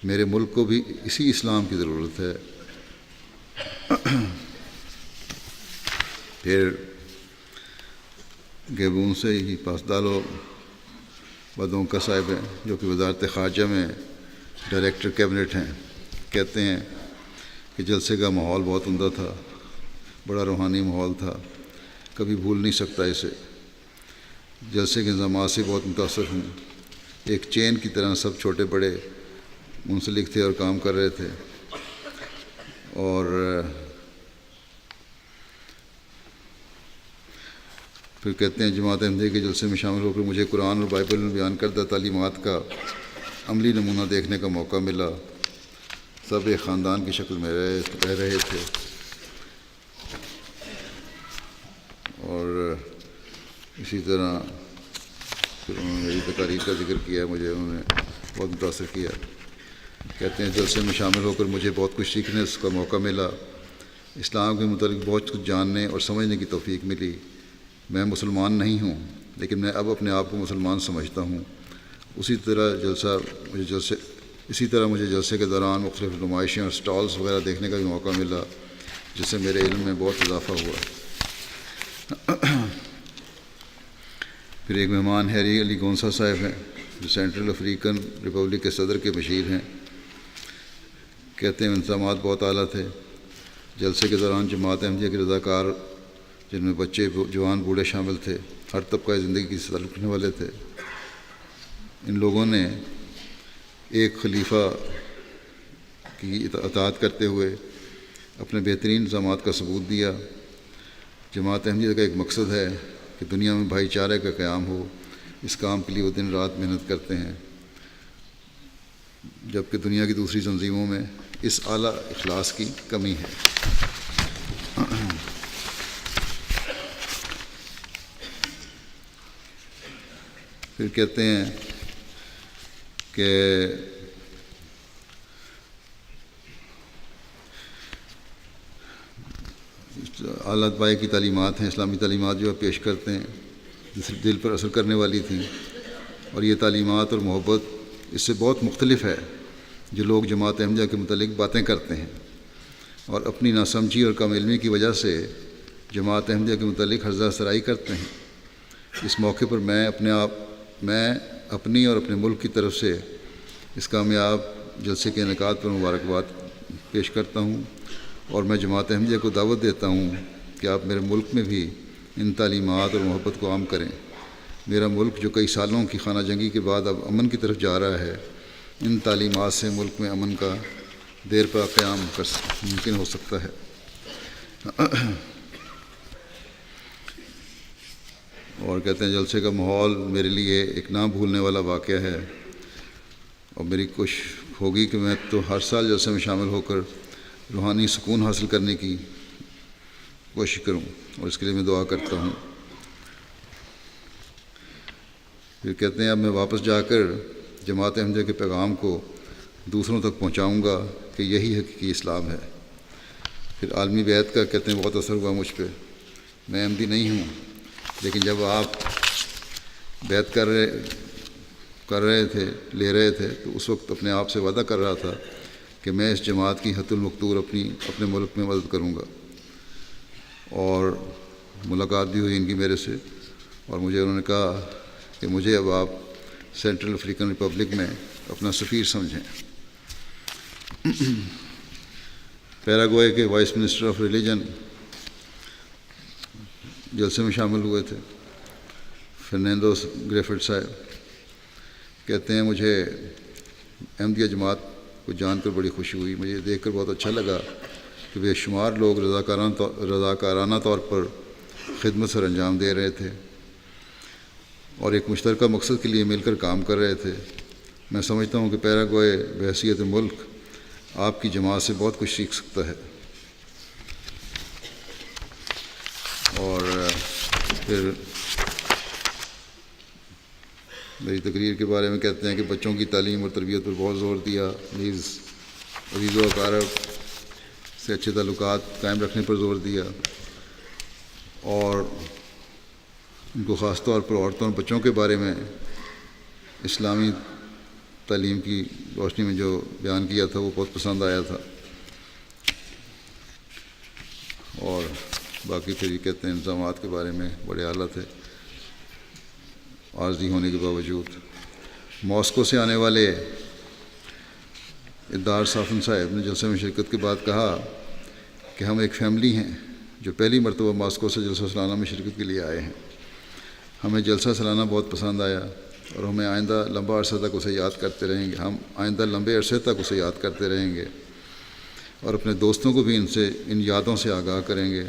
میرے ملک کو بھی اسی اسلام کی ضرورت ہے. پھر گیبون سے ہی پاسدالو بدونکا صاحب ہیں، جو کہ وزارت خارجہ میں ڈائریکٹر کیبنٹ ہیں. کہتے ہیں کہ جلسے کا ماحول بہت عمدہ تھا، بڑا روحانی ماحول تھا، کبھی بھول نہیں سکتا اسے. جلسے کے انتظامات سے بہت متاثر ہوں. ایک چین کی طرح سب چھوٹے بڑے منسلک تھے اور کام کر رہے تھے. اور پھر کہتے ہیں جماعت احمدیہ کے جلسے میں شامل ہو کر مجھے قرآن اور بائبل میں بیان کردہ تعلیمات کا عملی نمونہ دیکھنے کا موقع ملا. سب ایک خاندان کی شکل میں رہ رہے تھے، اور اسی طرح پھر انہوں نے میری تقاریر کا ذکر کیا، مجھے انہوں نے بہت متاثر کیا۔ کہتے ہیں جلسے میں شامل ہو کر مجھے بہت کچھ سیکھنے کا موقع ملا، اسلام کے متعلق بہت کچھ جاننے اور سمجھنے کی توفیق ملی۔ میں مسلمان نہیں ہوں، لیکن میں اب اپنے آپ کو مسلمان سمجھتا ہوں۔ اسی طرح مجھے جلسے کے دوران مختلف نمائشیں اور سٹالز وغیرہ دیکھنے کا بھی موقع ملا، جس سے میرے علم میں بہت اضافہ ہوا۔ پھر ایک مہمان ہیری علی گونسا صاحب ہیں، جو سینٹرل افریقن ریپبلک کے صدر کے مشیر ہیں۔ کہتے ہیں انتظامات بہت اعلیٰ تھے۔ جلسے کے دوران جماعت احمدیہ کے رضاکار، جن میں بچے، جوان، بوڑھے شامل تھے، ہر طبقہ زندگی سے تعلق رکھنے والے تھے، ان لوگوں نے ایک خلیفہ کی اطاعت کرتے ہوئے اپنے بہترین الزامات کا ثبوت دیا۔ جماعت احمدیہ کا ایک مقصد ہے کہ دنیا میں بھائی چارے کا قیام ہو۔ اس کام کے لیے وہ دن رات محنت کرتے ہیں، جبکہ دنیا کی دوسری تنظیموں میں اس اعلیٰ اخلاص کی کمی ہے۔ پھر کہتے ہیں کہ اعلیٰ پائے کی تعلیمات ہیں، اسلامی تعلیمات جو پیش کرتے ہیں، جس دل پر اثر کرنے والی تھیں، اور یہ تعلیمات اور محبت اس سے بہت مختلف ہے جو لوگ جماعت احمدیہ کے متعلق باتیں کرتے ہیں، اور اپنی ناسمجھی اور کم علمی کی وجہ سے جماعت احمدیہ کے متعلق ہرزہ سرائی کرتے ہیں۔ اس موقع پر میں اپنی اور اپنے ملک کی طرف سے اس کامیاب جلسے کے انعقاد پر مبارکباد پیش کرتا ہوں، اور میں جماعت احمدیہ کو دعوت دیتا ہوں کہ آپ میرے ملک میں بھی ان تعلیمات اور محبت کو عام کریں۔ میرا ملک جو کئی سالوں کی خانہ جنگی کے بعد اب امن کی طرف جا رہا ہے، ان تعلیمات سے ملک میں امن کا دیر پا قیام ممکن ہو سکتا ہے۔ اور کہتے ہیں جلسے کا ماحول میرے لیے ایک نہ بھولنے والا واقعہ ہے، اور میری کوشش ہوگی کہ میں تو ہر سال جلسے میں شامل ہو کر روحانی سکون حاصل کرنے کی کوشش کروں، اور اس کے لیے میں دعا کرتا ہوں۔ پھر کہتے ہیں اب میں واپس جا کر جماعت احمدیہ کے پیغام کو دوسروں تک پہنچاؤں گا کہ یہی حقیقی اسلام ہے۔ پھر عالمی بیعت کا کہتے ہیں بہت اثر ہوا مجھ پہ۔ میں احمدی نہیں ہوں، لیکن جب آپ بیعت لے رہے تھے تو اس وقت اپنے آپ سے وعدہ کر رہا تھا کہ میں اس جماعت کی حت المقتور اپنے ملک میں مدد کروں گا، اور ملاقات بھی ہوئی ان کی میرے سے، اور مجھے انہوں نے کہا کہ مجھے اب آپ سینٹرل افریقن ریپبلک میں اپنا سفیر سمجھیں۔ پیراگوئے کے وائس منسٹر آف ریلیجن جلسے میں شامل ہوئے تھے، فرنینڈو گریفٹ صاحب۔ کہتے ہیں مجھے احمدیہ جماعت کو جان کر بڑی خوشی ہوئی۔ مجھے دیکھ کر بہت اچھا لگا کہ بے شمار لوگ رضاکارانہ طور پر خدمت سر انجام دے رہے تھے، اور ایک مشترکہ مقصد کے لیے مل کر کام کر رہے تھے۔ میں سمجھتا ہوں کہ پیراگوئے بحیثیت ملک آپ کی جماعت سے بہت کچھ سیکھ سکتا ہے۔ اور پھر میری تقریر کے بارے میں کہتے ہیں کہ بچوں کی تعلیم اور تربیت پر بہت زور دیا، عزیز و اقارب سے اچھے تعلقات قائم رکھنے پر زور دیا، اور ان کو خاص طور پر عورتوں اور بچوں کے بارے میں اسلامی تعلیم کی روشنی میں جو بیان کیا تھا وہ بہت پسند آیا تھا۔ اور باقی پھر یہ کہتے ہیں انتظامات کے بارے میں بڑے اعلیٰ تھے عارضی ہونے کے باوجود۔ ماسکو سے آنے والے ادار صافن صاحب نے جلسے میں شرکت کے بعد کہا کہ ہم ایک فیملی ہیں جو پہلی مرتبہ ماسکو سے جلسہ سالانہ میں شرکت کے لیے آئے ہیں۔ ہمیں جلسہ سالانہ بہت پسند آیا، اور ہمیں آئندہ لمبا عرصہ تک اسے یاد کرتے رہیں گے۔ ہم آئندہ لمبے عرصے تک اسے یاد کرتے رہیں گے، اور اپنے دوستوں کو بھی ان یادوں سے آگاہ کریں گے۔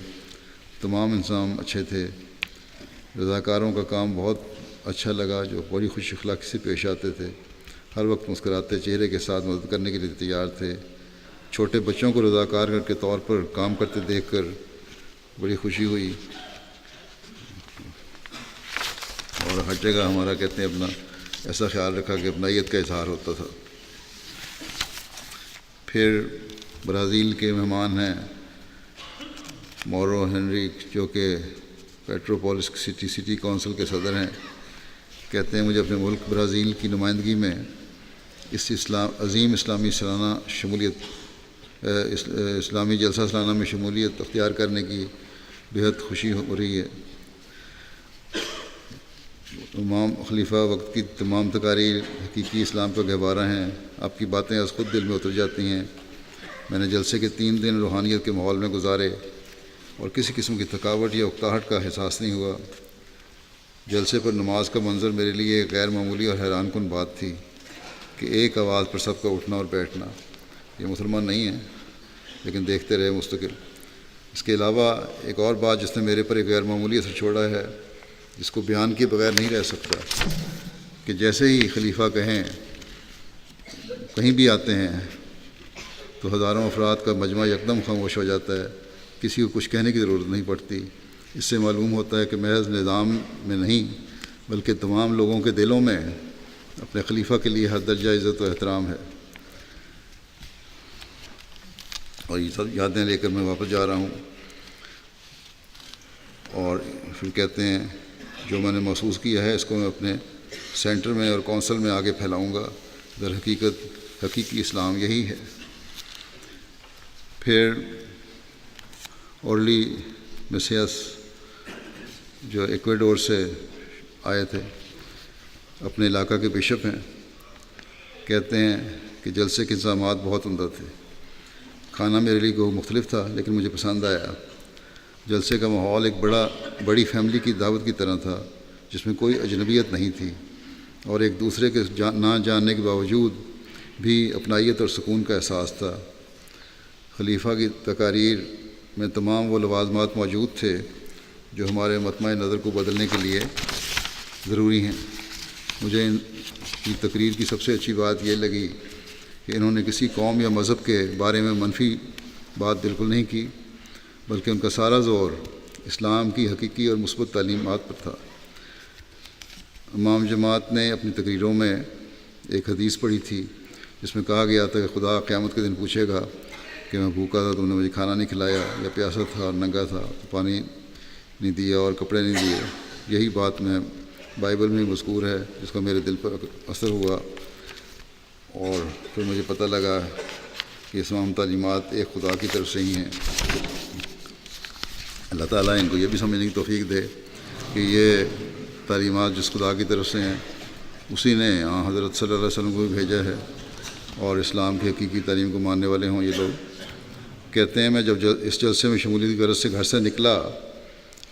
تمام انتظام اچھے تھے، رضاکاروں کا کام بہت اچھا لگا، جو بڑی خوش اخلاقی سے پیش آتے تھے، ہر وقت مسکراتے چہرے کے ساتھ مدد کرنے کے لیے تیار تھے۔ چھوٹے بچوں کو رضاکار کے طور پر کام کرتے دیکھ کر بڑی خوشی ہوئی۔ اور ہر جگہ ہمارا کہتے ہیں اپنا ایسا خیال رکھا کہ اپنائیت کا اظہار ہوتا تھا۔ پھر برازیل کے مہمان ہیں مورو ہنری، جو کہ پیٹروپولس سٹی کونسل کے صدر ہیں، کہتے ہیں مجھے اپنے ملک برازیل کی نمائندگی میں اس عظیم اسلامی سالانہ اسلامی جلسہ سالانہ میں شمولیت اختیار کرنے کی بےحد خوشی ہو رہی ہے۔ امام خلیفہ وقت کی تمام تقاریر حقیقی اسلام کا گہوارہ ہیں، آپ کی باتیں از خود دل میں اتر جاتی ہیں۔ میں نے جلسے کے 3 دن روحانیت کے ماحول میں گزارے اور کسی قسم کی تھکاوٹ یا اکتاہٹ کا احساس نہیں ہوا۔ جلسے پر نماز کا منظر میرے لیے ایک غیر معمولی اور حیران کن بات تھی کہ ایک آواز پر سب کا اٹھنا اور بیٹھنا۔ یہ مسلمان نہیں ہیں لیکن دیکھتے رہے مستقل۔ اس کے علاوہ ایک اور بات جس نے میرے پر ایک غیر معمولی اثر چھوڑا ہے، جس کو بیان کیے بغیر نہیں رہ سکتا، کہ جیسے ہی خلیفہ کہیں بھی آتے ہیں تو ہزاروں افراد کا مجمع یکدم خاموش ہو جاتا ہے، کسی کو کچھ کہنے کی ضرورت نہیں پڑتی۔ اس سے معلوم ہوتا ہے کہ محض نظام میں نہیں بلکہ تمام لوگوں کے دلوں میں اپنے خلیفہ کے لیے ہر درجہ عزت و احترام ہے۔ اور یہ سب یادیں لے کر میں واپس جا رہا ہوں، اور پھر کہتے ہیں جو میں نے محسوس کیا ہے اس کو میں اپنے سینٹر میں اور کونسل میں آگے پھیلاؤں گا۔ در حقیقت حقیقی اسلام یہی ہے۔ پھر اورلی میسیاس جو ایکویڈور سے آئے تھے، اپنے علاقہ کے بشپ ہیں، کہتے ہیں کہ جلسے کے انتظامات بہت عمدہ تھے۔ کھانا میرے لیے مختلف تھا لیکن مجھے پسند آیا۔ جلسے کا ماحول ایک بڑی فیملی کی دعوت کی طرح تھا، جس میں کوئی اجنبیت نہیں تھی اور ایک دوسرے کے نہ جاننے کے باوجود بھی اپنائیت اور سکون کا احساس تھا۔ خلیفہ کی تقاریر میں تمام وہ لوازمات موجود تھے جو ہمارے مطمع نظر کو بدلنے کے لیے ضروری ہیں۔ مجھے ان کی تقریر کی سب سے اچھی بات یہ لگی کہ انہوں نے کسی قوم یا مذہب کے بارے میں منفی بات بالکل نہیں کی، بلکہ ان کا سارا زور اسلام کی حقیقی اور مثبت تعلیمات پر تھا۔ امام جماعت نے اپنی تقریروں میں ایک حدیث پڑھی تھی جس میں کہا گیا تھا کہ خدا قیامت کے دن پوچھے گا کہ میں بھوکا تھا، تم نے مجھے کھانا نہیں کھلایا، یا پیاسا تھا اور ننگا تھا، پانی نہیں دیا اور کپڑے نہیں دیے۔ یہی بات میں بائبل میں مذکور ہے، جس کا میرے دل پر اثر ہوا، اور پھر مجھے پتہ لگا کہ یہ تمام تعلیمات ایک خدا کی طرف سے ہی ہیں۔ اللہ تعالیٰ ان کو یہ بھی سمجھنے کی توفیق دے کہ یہ تعلیمات جس خدا کی طرف سے ہیں اسی نے حضرت صلی اللہ علیہ وسلم کو بھی بھیجا ہے، اور اسلام کی حقیقی تعلیم کو ماننے والے ہوں یہ لوگ۔ کہتے ہیں میں جب اس جلسے میں شمولیت کی غرض سے گھر سے نکلا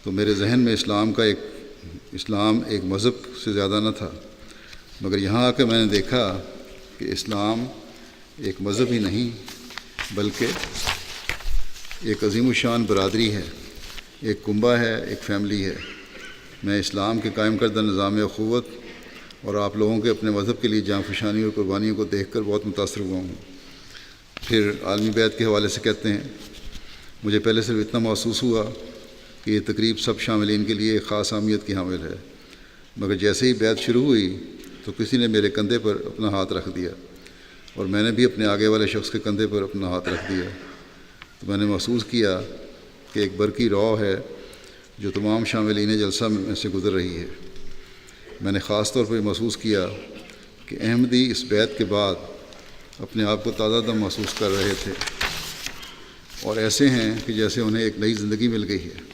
تو میرے ذہن میں اسلام ایک مذہب سے زیادہ نہ تھا، مگر یہاں آ کے میں نے دیکھا کہ اسلام ایک مذہب ہی نہیں بلکہ ایک عظیم الشان برادری ہے، ایک کنبہ ہے، ایک فیملی ہے۔ میں اسلام کے قائم کردہ نظام اخوت اور آپ لوگوں کے اپنے مذہب کے لیے جاں فشانی اور قربانیوں کو دیکھ کر بہت متاثر ہوا ہوں۔ پھر عالمی بیعت کے حوالے سے کہتے ہیں مجھے پہلے صرف اتنا محسوس ہوا کہ یہ تقریب سب شاملین کے لیے ایک خاص اہمیت کی حامل ہے، مگر جیسے ہی بیعت شروع ہوئی تو کسی نے میرے کندھے پر اپنا ہاتھ رکھ دیا اور میں نے بھی اپنے آگے والے شخص کے کندھے پر اپنا ہاتھ رکھ دیا، تو میں نے محسوس کیا کہ ایک برقی رو ہے جو تمام شاملین جلسہ میں سے گزر رہی ہے۔ میں نے خاص طور پر محسوس کیا کہ احمدی اس بیعت کے بعد اپنے آپ کو تازہ دم محسوس کر رہے تھے اور ایسے ہیں کہ جیسے انہیں ایک نئی زندگی مل گئی ہے۔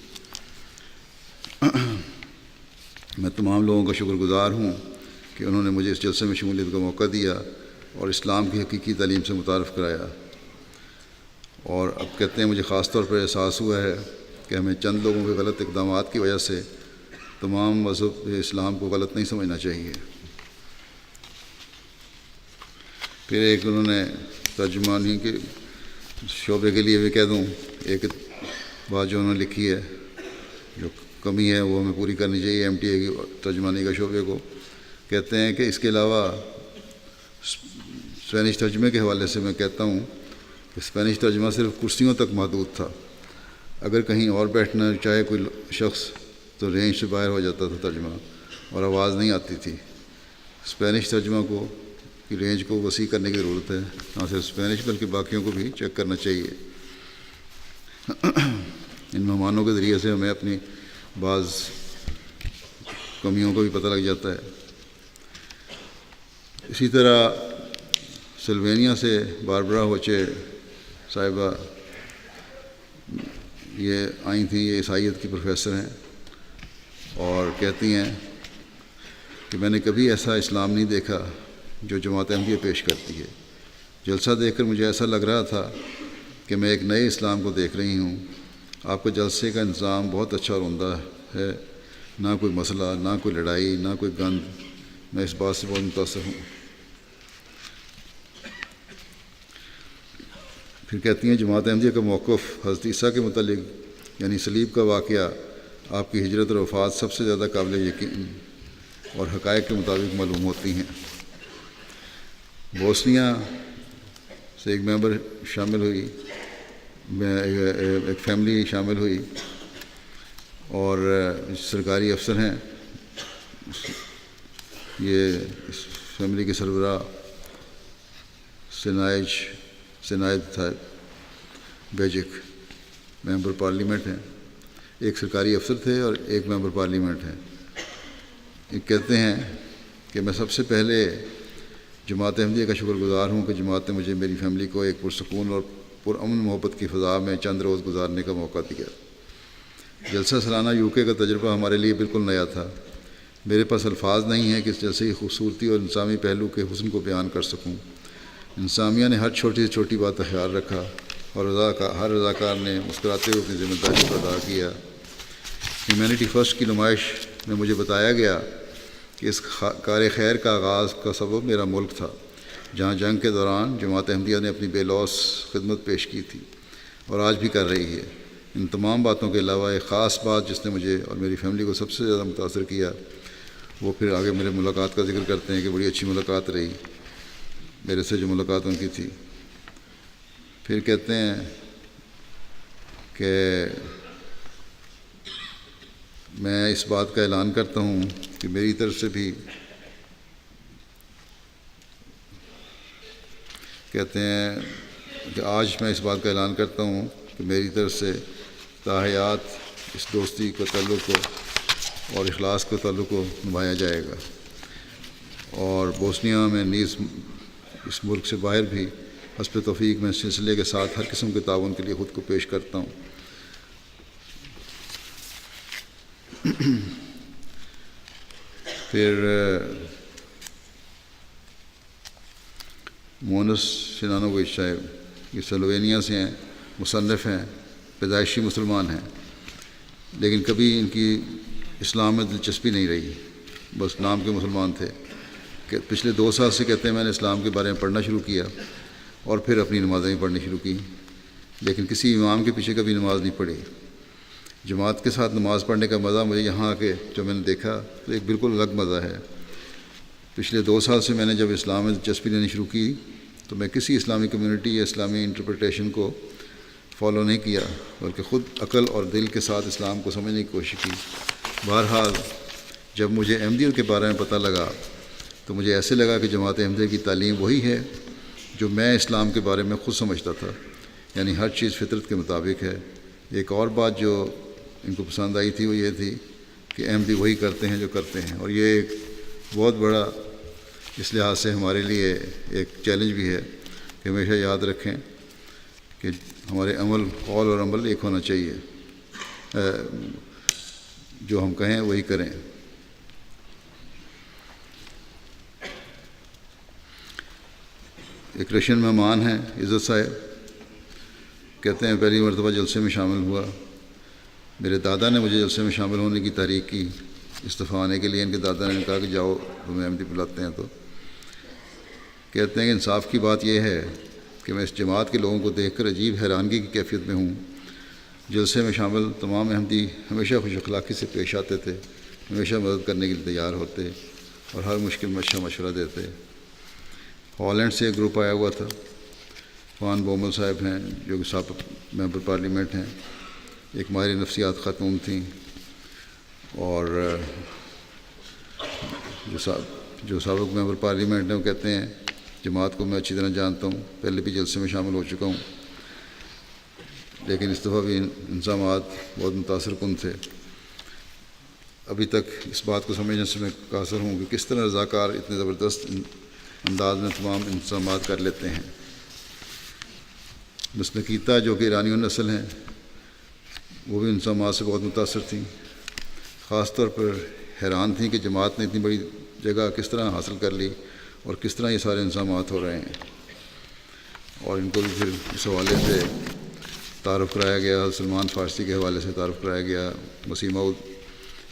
میں تمام لوگوں کا شکر گزار ہوں کہ انہوں نے مجھے اس جلسے میں شمولیت کا موقع دیا اور اسلام کی حقیقی تعلیم سے متعارف کرایا۔ اور اب کہتے ہیں مجھے خاص طور پر احساس ہوا ہے کہ ہمیں چند لوگوں کے غلط اقدامات کی وجہ سے تمام مذہب اسلام کو غلط نہیں سمجھنا چاہیے۔ پھر ایک انہوں نے ترجمانی کے شعبے کے لیے بھی کہہ دوں، ایک بات جو انہوں نے لکھی ہے جو کمی ہے وہ ہمیں پوری کرنی چاہیے MTA کی ترجمانی کا شعبے کو۔ کہتے ہیں کہ اس کے علاوہ اسپینش ترجمے کے حوالے سے میں کہتا ہوں کہ اسپینش ترجمہ صرف کرسیوں تک محدود تھا، اگر کہیں اور بیٹھنا چاہے کوئی شخص تو رینج سے باہر ہو جاتا تھا ترجمہ، اور آواز نہیں آتی تھی۔ اسپینش ترجمہ کی رینج کو وسیع کرنے کی ضرورت ہے، نہ صرف اسپینش بلکہ باقیوں کو بھی چیک کرنا چاہیے۔ ان مہمانوں کے ذریعے سے ہمیں اپنی بعض کمیوں کو بھی پتہ لگ جاتا ہے۔ اسی طرح سلوینیا سے باربرا ہوچے صاحبہ یہ آئی تھیں، یہ عیسائیت کی پروفیسر ہیں، اور کہتی ہیں کہ میں نے کبھی ایسا اسلام نہیں دیکھا جو جماعت احمدیہ پیش کرتی ہے۔ جلسہ دیکھ کر مجھے ایسا لگ رہا تھا کہ میں ایک نئے اسلام کو دیکھ رہی ہوں۔ آپ کا جلسے کا انتظام بہت اچھا اور عمدہ ہے، نہ کوئی مسئلہ، نہ کوئی لڑائی، نہ کوئی گند۔ میں اس بات سے بہت متاثر ہوں۔ پھر کہتی ہیں جماعت احمدیہ کا موقف حضرت عیسیٰ کے متعلق یعنی صلیب کا واقعہ، آپ کی ہجرت اور وفات سب سے زیادہ قابل یقین اور حقائق کے مطابق معلوم ہوتی ہیں۔ بوسنیا سے ایک ممبر شامل ہوئی، ایک فیملی شامل ہوئی، اور سرکاری افسر ہیں۔ یہ اس فیملی کے سربراہ سنائد تھا بیجک، ممبر پارلیمنٹ ہیں، ایک سرکاری افسر تھے اور ایک ممبر پارلیمنٹ ہیں۔ یہ کہتے ہیں کہ میں سب سے پہلے جماعت احمدیہ کا شکر گزار ہوں کہ جماعت نے مجھے میری فیملی کو ایک پرسکون اور پرامن محبت کی فضا میں چند روز گزارنے کا موقع دیا۔ جلسہ سالانہ UK کا تجربہ ہمارے لیے بالکل نیا تھا۔ میرے پاس الفاظ نہیں ہیں کہ اس جلسے کی خوبصورتی اور انسانی پہلو کے حسن کو بیان کر سکوں۔ انسانیہ نے ہر چھوٹی سے چھوٹی بات کا خیال رکھا، اور ہر رضاکار نے مسکراتے ہوئے اپنی ذمہ داری کو ادا کیا۔ ہیومینٹی فرسٹ کی نمائش میں مجھے بتایا گیا کہ اس کار خیر کا آغاز کا سبب میرا ملک تھا، جہاں جنگ کے دوران جماعت احمدیہ نے اپنی بے لوث خدمت پیش کی تھی اور آج بھی کر رہی ہے۔ ان تمام باتوں کے علاوہ ایک خاص بات جس نے مجھے اور میری فیملی کو سب سے زیادہ متاثر کیا، وہ پھر آگے میرے ملاقات کا ذکر کرتے ہیں کہ بڑی اچھی ملاقات رہی میرے سے، جو ملاقات ان کی تھی۔ پھر کہتے ہیں کہ میں اس بات کا اعلان کرتا ہوں کہ میری طرف سے بھی، کہتے ہیں کہ آج میں اس بات کا اعلان کرتا ہوں کہ میری طرف سے تاحیات اس دوستی کا تعلق کو اور اخلاص کے تعلق کو نبھایا جائے گا، اور بوسنیا میں نیز اس ملک سے باہر بھی حسب توفیق میں اس سلسلے کے ساتھ ہر قسم کے تعاون کے لیے خود کو پیش کرتا ہوں۔ پھر مونس سنانوویچ صاحب، یہ سلوینیا سے ہیں، مصنف ہیں، پیدائشی مسلمان ہیں، لیکن کبھی ان کی اسلام میں دلچسپی نہیں رہی، بس نام کے مسلمان تھے۔ کہ پچھلے 2 سال سے کہتے ہیں میں نے اسلام کے بارے میں پڑھنا شروع کیا اور پھر اپنی نمازیں بھی پڑھنی شروع کی، لیکن کسی امام کے پیچھے کبھی نماز نہیں پڑھی۔ جماعت کے ساتھ نماز پڑھنے کا مزہ مجھے یہاں آ کے جو میں نے دیکھا تو ایک بالکل الگ مزہ ہے۔ پچھلے 2 سال سے میں نے جب اسلام میں دلچسپی لینی شروع کی تو میں کسی اسلامی کمیونٹی یا اسلامی انٹرپریٹیشن کو فالو نہیں کیا، بلکہ خود عقل اور دل کے ساتھ اسلام کو سمجھنے کی کوشش کی۔ بہرحال جب مجھے احمدیت کے بارے میں پتہ لگا تو مجھے ایسے لگا کہ جماعت احمدیہ کی تعلیم وہی ہے جو میں اسلام کے بارے میں خود سمجھتا تھا، یعنی ہر چیز فطرت کے مطابق ہے۔ ایک اور بات جو ان کو پسند آئی تھی وہ یہ تھی کہ احمدی وہی کرتے ہیں جو کرتے ہیں، اور یہ ایک بہت بڑا اس لحاظ سے ہمارے لیے ایک چیلنج بھی ہے کہ ہمیشہ یاد رکھیں کہ ہمارے عمل، قول اور عمل ایک ہونا چاہیے، جو ہم کہیں وہی کریں۔ ایک رشین مہمان ہیں عزت صاحب، کہتے ہیں پہلی مرتبہ جلسے میں شامل ہوا، میرے دادا نے مجھے جلسے میں شامل ہونے کی تحریک کی، استعفیٰ آنے کے لیے ان کے دادا نے کہا کہ جاؤ تمہیں احمدی بلاتے ہیں۔ تو کہتے ہیں کہ انصاف کی بات یہ ہے کہ میں اس جماعت کے لوگوں کو دیکھ کر عجیب حیرانگی کی کیفیت میں ہوں۔ جلسے میں شامل تمام احمدی ہمیشہ خوش اخلاقی سے پیش آتے تھے، ہمیشہ مدد کرنے کے لیے تیار ہوتے اور ہر مشکل میں اچھا مشورہ دیتے۔ ہالینڈ سے ایک گروپ آیا ہوا تھا، فان بومل صاحب ہیں جو کہ سابق ممبر پارلیمنٹ ہیں، ایک ماہر نفسیات خاتون تھیں، اور جو سابق ممبر پارلیمنٹ ہیں وہ کہتے ہیں جماعت کو میں اچھی طرح جانتا ہوں، پہلے بھی جلسے میں شامل ہو چکا ہوں، لیکن اس دفعہ بھی انضامات بہت متاثر کن تھے۔ ابھی تک اس بات کو سمجھنے سے میں قاصر ہوں کہ کس طرح رضاکار اتنے زبردست انداز میں تمام انتظامات کر لیتے ہیں۔ مسلکیتا جو کہ ایرانی نسل ہیں وہ بھی انتظامات سے بہت متاثر تھیں، خاص طور پر حیران تھیں کہ جماعت نے اتنی بڑی جگہ کس طرح حاصل کر لی اور کس طرح یہ سارے انتظامات ہو رہے ہیں، اور ان کو بھی پھر اس حوالے سے تعارف کرایا گیا، سلمان فارسی کے حوالے سے تعارف کرایا گیا، مسیح موعود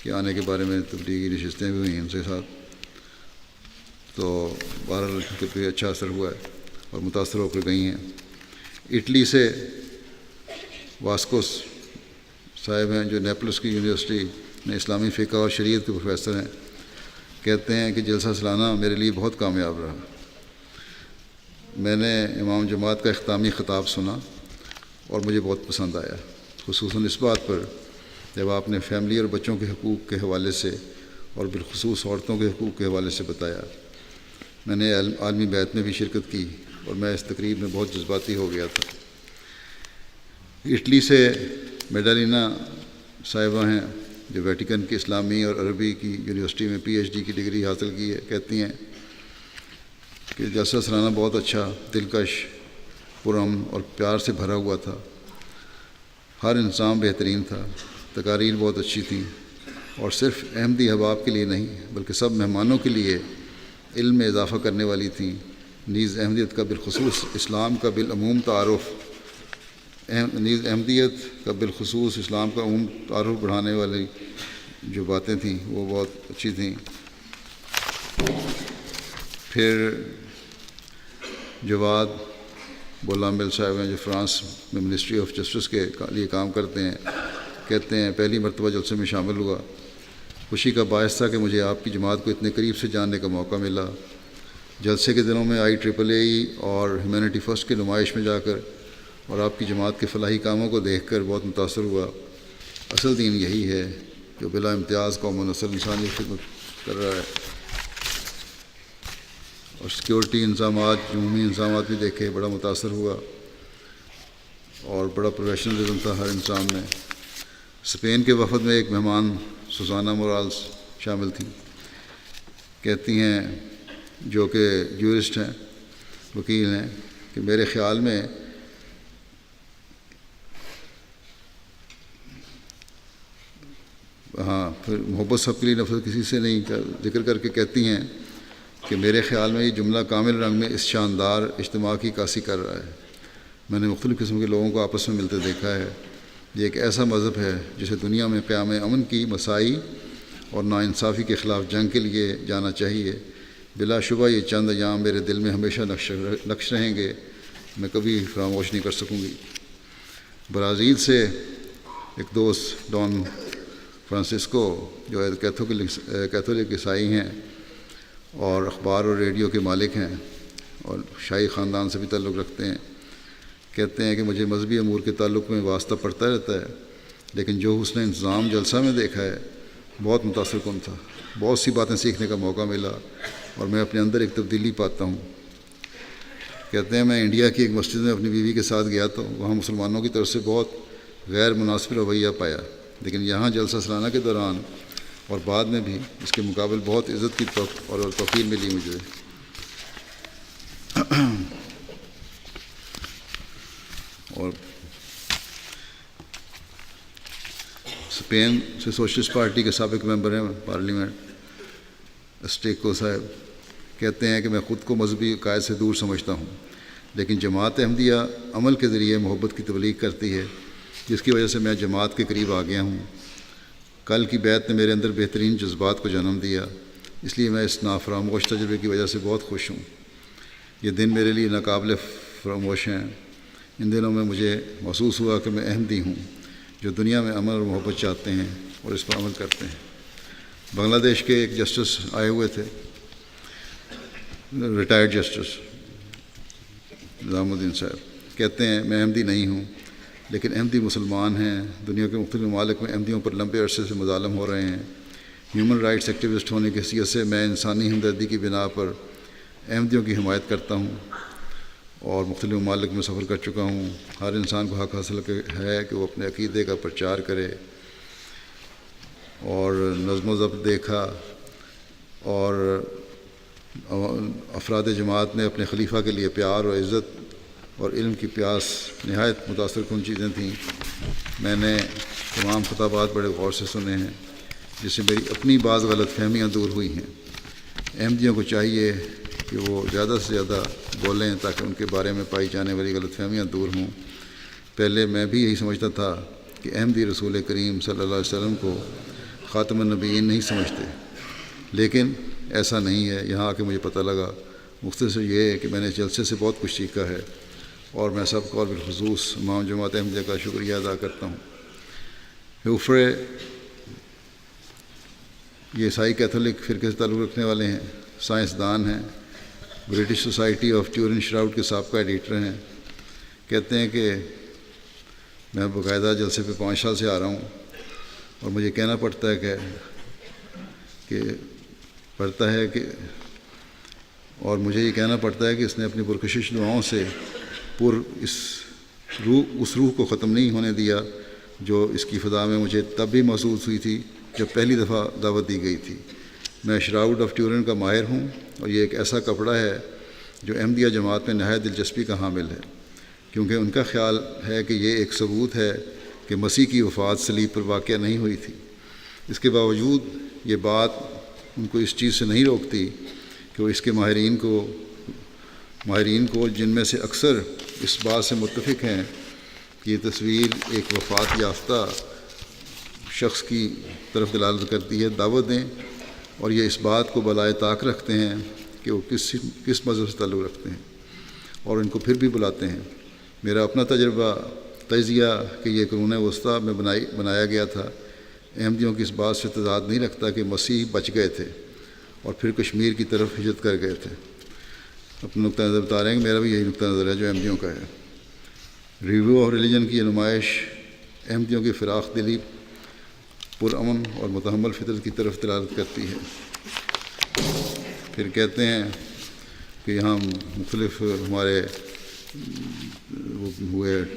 کے آنے کے بارے میں تبلیغی نشستیں بھی ہوئیں ان کے ساتھ، تو بہرحال ان پہ اچھا اثر ہوا ہے اور متاثر ہو کر گئی ہیں۔ اٹلی سے واسکوس صاحب ہیں جو نیپلس کی یونیورسٹی میں اسلامی فقہ اور شریعت کے پروفیسر ہیں، کہتے ہیں کہ جلسہ سالانہ میرے لیے بہت کامیاب رہا۔ میں نے امام جماعت کا اختتامی خطاب سنا اور مجھے بہت پسند آیا، خصوصاً اس بات پر جب آپ نے فیملی اور بچوں کے حقوق کے حوالے سے اور بالخصوص عورتوں کے حقوق کے حوالے سے بتایا۔ میں نے عالمی بیعت میں بھی شرکت کی اور میں اس تقریب میں بہت جذباتی ہو گیا تھا۔ اٹلی سے میڈالینا صاحبہ ہیں جو ویٹیکن کی اسلامی اور عربی کی یونیورسٹی میں پی ایچ ڈی کی ڈگری حاصل کی ہے، کہتی ہیں کہ جلسہ سالانہ بہت اچھا، دلکش، پرامن اور پیار سے بھرا ہوا تھا، ہر انسان بہترین تھا، تقاریر بہت اچھی تھیں اور صرف احمدی احباب کے لیے نہیں بلکہ سب مہمانوں کے لیے علم میں اضافہ کرنے والی تھیں، نیز احمدیت کا بالخصوص اسلام کا بالعموم تعارف عموم تعارف بڑھانے والی جو باتیں تھیں وہ بہت اچھی تھیں۔ پھر جواد بولامل صاحب ہیں جو فرانس میں منسٹری آف جسٹس کے لیے کام کرتے ہیں، کہتے ہیں پہلی مرتبہ جلسے میں شامل ہوا، خوشی کا باعث تھا کہ مجھے آپ کی جماعت کو اتنے قریب سے جاننے کا موقع ملا۔ جلسے کے دنوں میں IEEE اور ہیومینٹی فرسٹ کی نمائش میں جا کر اور آپ کی جماعت کے فلاحی کاموں کو دیکھ کر بہت متاثر ہوا۔ اصل دین یہی ہے جو بلا امتیاز قوم و نسل انسانی خدمت کر رہا ہے، اور سیکیورٹی انتظامات، عمومی انتظامات بھی دیکھے، بڑا متاثر ہوا اور بڑا پروفیشنلزم تھا ہر انسان میں۔ اسپین کے وفد میں ایک مہمان سوزانا مورالز شامل تھیں، کہتی ہیں جو کہ جورسٹ ہیں، وکیل ہیں، کہ میرے خیال میں پھر محبت سب کے لیے نفرت کسی سے نہیں کا ذکر کر کے کہتی ہیں کہ میرے خیال میں یہ جملہ کامل رنگ میں اس شاندار اجتماع کی عکاسی کر رہا ہے۔ میں نے مختلف قسم کے لوگوں کو آپس میں ملتے دیکھا ہے، یہ ایک ایسا مذہب ہے جسے دنیا میں قیام امن کی مساعی اور ناانصافی کے خلاف جنگ کے لیے جانا چاہیے۔ بلا شبہ یہ چند ایام میرے دل میں ہمیشہ نقش رہیں گے، میں کبھی فراموش نہیں کر سکوں گی۔ برازیل سے ایک دوست ڈان فرانسسکو جو کیتھولک عیسائی ہیں اور اخبار اور ریڈیو کے مالک ہیں اور شاہی خاندان سے بھی تعلق رکھتے ہیں، کہتے ہیں کہ مجھے مذہبی امور کے تعلق میں واسطہ پڑتا رہتا ہے، لیکن جو حسن انتظام جلسہ میں دیکھا ہے بہت متاثر کن تھا، بہت سی باتیں سیکھنے کا موقع ملا اور میں اپنے اندر ایک تبدیلی پاتا ہوں۔ کہتے ہیں میں انڈیا کی ایک مسجد میں اپنی بیوی کے ساتھ گیا تو وہاں مسلمانوں کی طرف سے بہت غیر مناسب رویہ پایا، لیکن یہاں جلسہ سالانہ کے دوران اور بعد میں بھی اس کے مقابل بہت عزت کی اور توقیر ملی مجھے۔ اور اسپین سے سوشلسٹ پارٹی کے سابق ممبر ہیں پارلیمنٹ اسٹیکو صاحب، کہتے ہیں کہ میں خود کو مذہبی عقائد سے دور سمجھتا ہوں، لیکن جماعت احمدیہ عمل کے ذریعے محبت کی تبلیغ کرتی ہے، جس کی وجہ سے میں جماعت کے قریب آ گیا ہوں۔ کل کی بیعت نے میرے اندر بہترین جذبات کو جنم دیا، اس لیے میں اس نافراموش تجربے کی وجہ سے بہت خوش ہوں۔ یہ دن میرے لیے ناقابل فراموش ہیں۔ ان دنوں میں مجھے محسوس ہوا کہ میں احمدی ہوں جو دنیا میں امن اور محبت چاہتے ہیں اور اس پر عمل کرتے ہیں۔ بنگلہ دیش کے ایک جسٹس آئے ہوئے تھے، ریٹائرڈ جسٹس نظام الدین صاحب، کہتے ہیں میں احمدی نہیں ہوں لیکن احمدی مسلمان ہیں، دنیا کے مختلف ممالک میں احمدیوں پر لمبے عرصے سے مظالم ہو رہے ہیں، ہیومن رائٹس ایکٹیوسٹ ہونے کی حیثیت سے میں انسانی ہمدردی کی بنا پر احمدیوں کی حمایت کرتا ہوں اور مختلف ممالک میں سفر کر چکا ہوں۔ ہر انسان کو حق حاصل ہے کہ وہ اپنے عقیدے کا پرچار کرے، اور نظم و ضبط دیکھا، اور افراد جماعت نے اپنے خلیفہ کے لیے پیار اور عزت اور علم کی پیاس نہایت متاثر کن چیزیں تھیں۔ میں نے تمام خطابات بڑے غور سے سنے ہیں، جس سے میری اپنی بعض غلط فہمیاں دور ہوئی ہیں۔ احمدیوں کو چاہیے کہ وہ زیادہ سے زیادہ بولیں تاکہ ان کے بارے میں پائی جانے والی غلط فہمیاں دور ہوں۔ پہلے میں بھی یہی سمجھتا تھا کہ احمدی رسول کریم صلی اللہ علیہ وسلم کو خاتم النبیین نہیں سمجھتے، لیکن ایسا نہیں ہے۔ یہاں آ کے مجھے پتہ لگا۔ مختصر یہ ہے کہ میں نے جلسے سے بہت کچھ سیکھا ہے، اور میں سب کو اور بالخصوص امام جماعت احمدیہ کا شکریہ ادا کرتا ہوں۔ ہیوفرے یہ عیسائی کیتھولک فرقے سے تعلق رکھنے والے ہیں، سائنسدان ہیں، برٹش سوسائٹی آف ٹیورن شراؤڈ کے سابقہ ایڈیٹر ہیں۔ کہتے ہیں کہ میں باقاعدہ جلسے پہ 5 سال سے آ رہا ہوں، اور مجھے کہنا پڑتا ہے اور مجھے یہ کہنا پڑتا ہے کہ اس نے اپنی پرکشش دعاؤں سے اس روح کو ختم نہیں ہونے دیا جو اس کی فضا میں مجھے تب بھی محسوس ہوئی تھی جب پہلی دفعہ دعوت دی گئی تھی۔ میں شراؤڈ آف ٹیورن کا ماہر ہوں، اور یہ ایک ایسا کپڑا ہے جو احمدیہ جماعت میں نہایت دلچسپی کا حامل ہے، کیونکہ ان کا خیال ہے کہ یہ ایک ثبوت ہے کہ مسیح کی وفات صلیب پر واقع نہیں ہوئی تھی۔ اس کے باوجود یہ بات ان کو اس چیز سے نہیں روکتی کہ وہ اس کے ماہرین کو جن میں سے اکثر اس بات سے متفق ہیں کہ یہ تصویر ایک وفات یافتہ شخص کی طرف دلالت کرتی ہے، دعوت دیں، اور یہ اس بات کو بالائے طاق رکھتے ہیں کہ وہ کس مذہب سے تعلق رکھتے ہیں، اور ان کو پھر بھی بلاتے ہیں۔ میرا اپنا تجزیہ کہ یہ قرون وسطیٰ میں بنایا گیا تھا، احمدیوں کی اس بات سے تضاد نہیں رکھتا کہ مسیح بچ گئے تھے اور پھر کشمیر کی طرف ہجرت کر گئے تھے۔ اپنا نقطہ نظر بتا رہے ہیں کہ میرا بھی یہی نقطہ نظر ہے جو احمدیوں کا ہے۔ ریویو آف ریلیجن کی یہ نمائش احمدیوں کی فراخ دلی، پرامن اور متحمل فطرت کی طرف دلالت کرتی ہے۔ پھر کہتے ہیں کہ یہاں مختلف ہمارے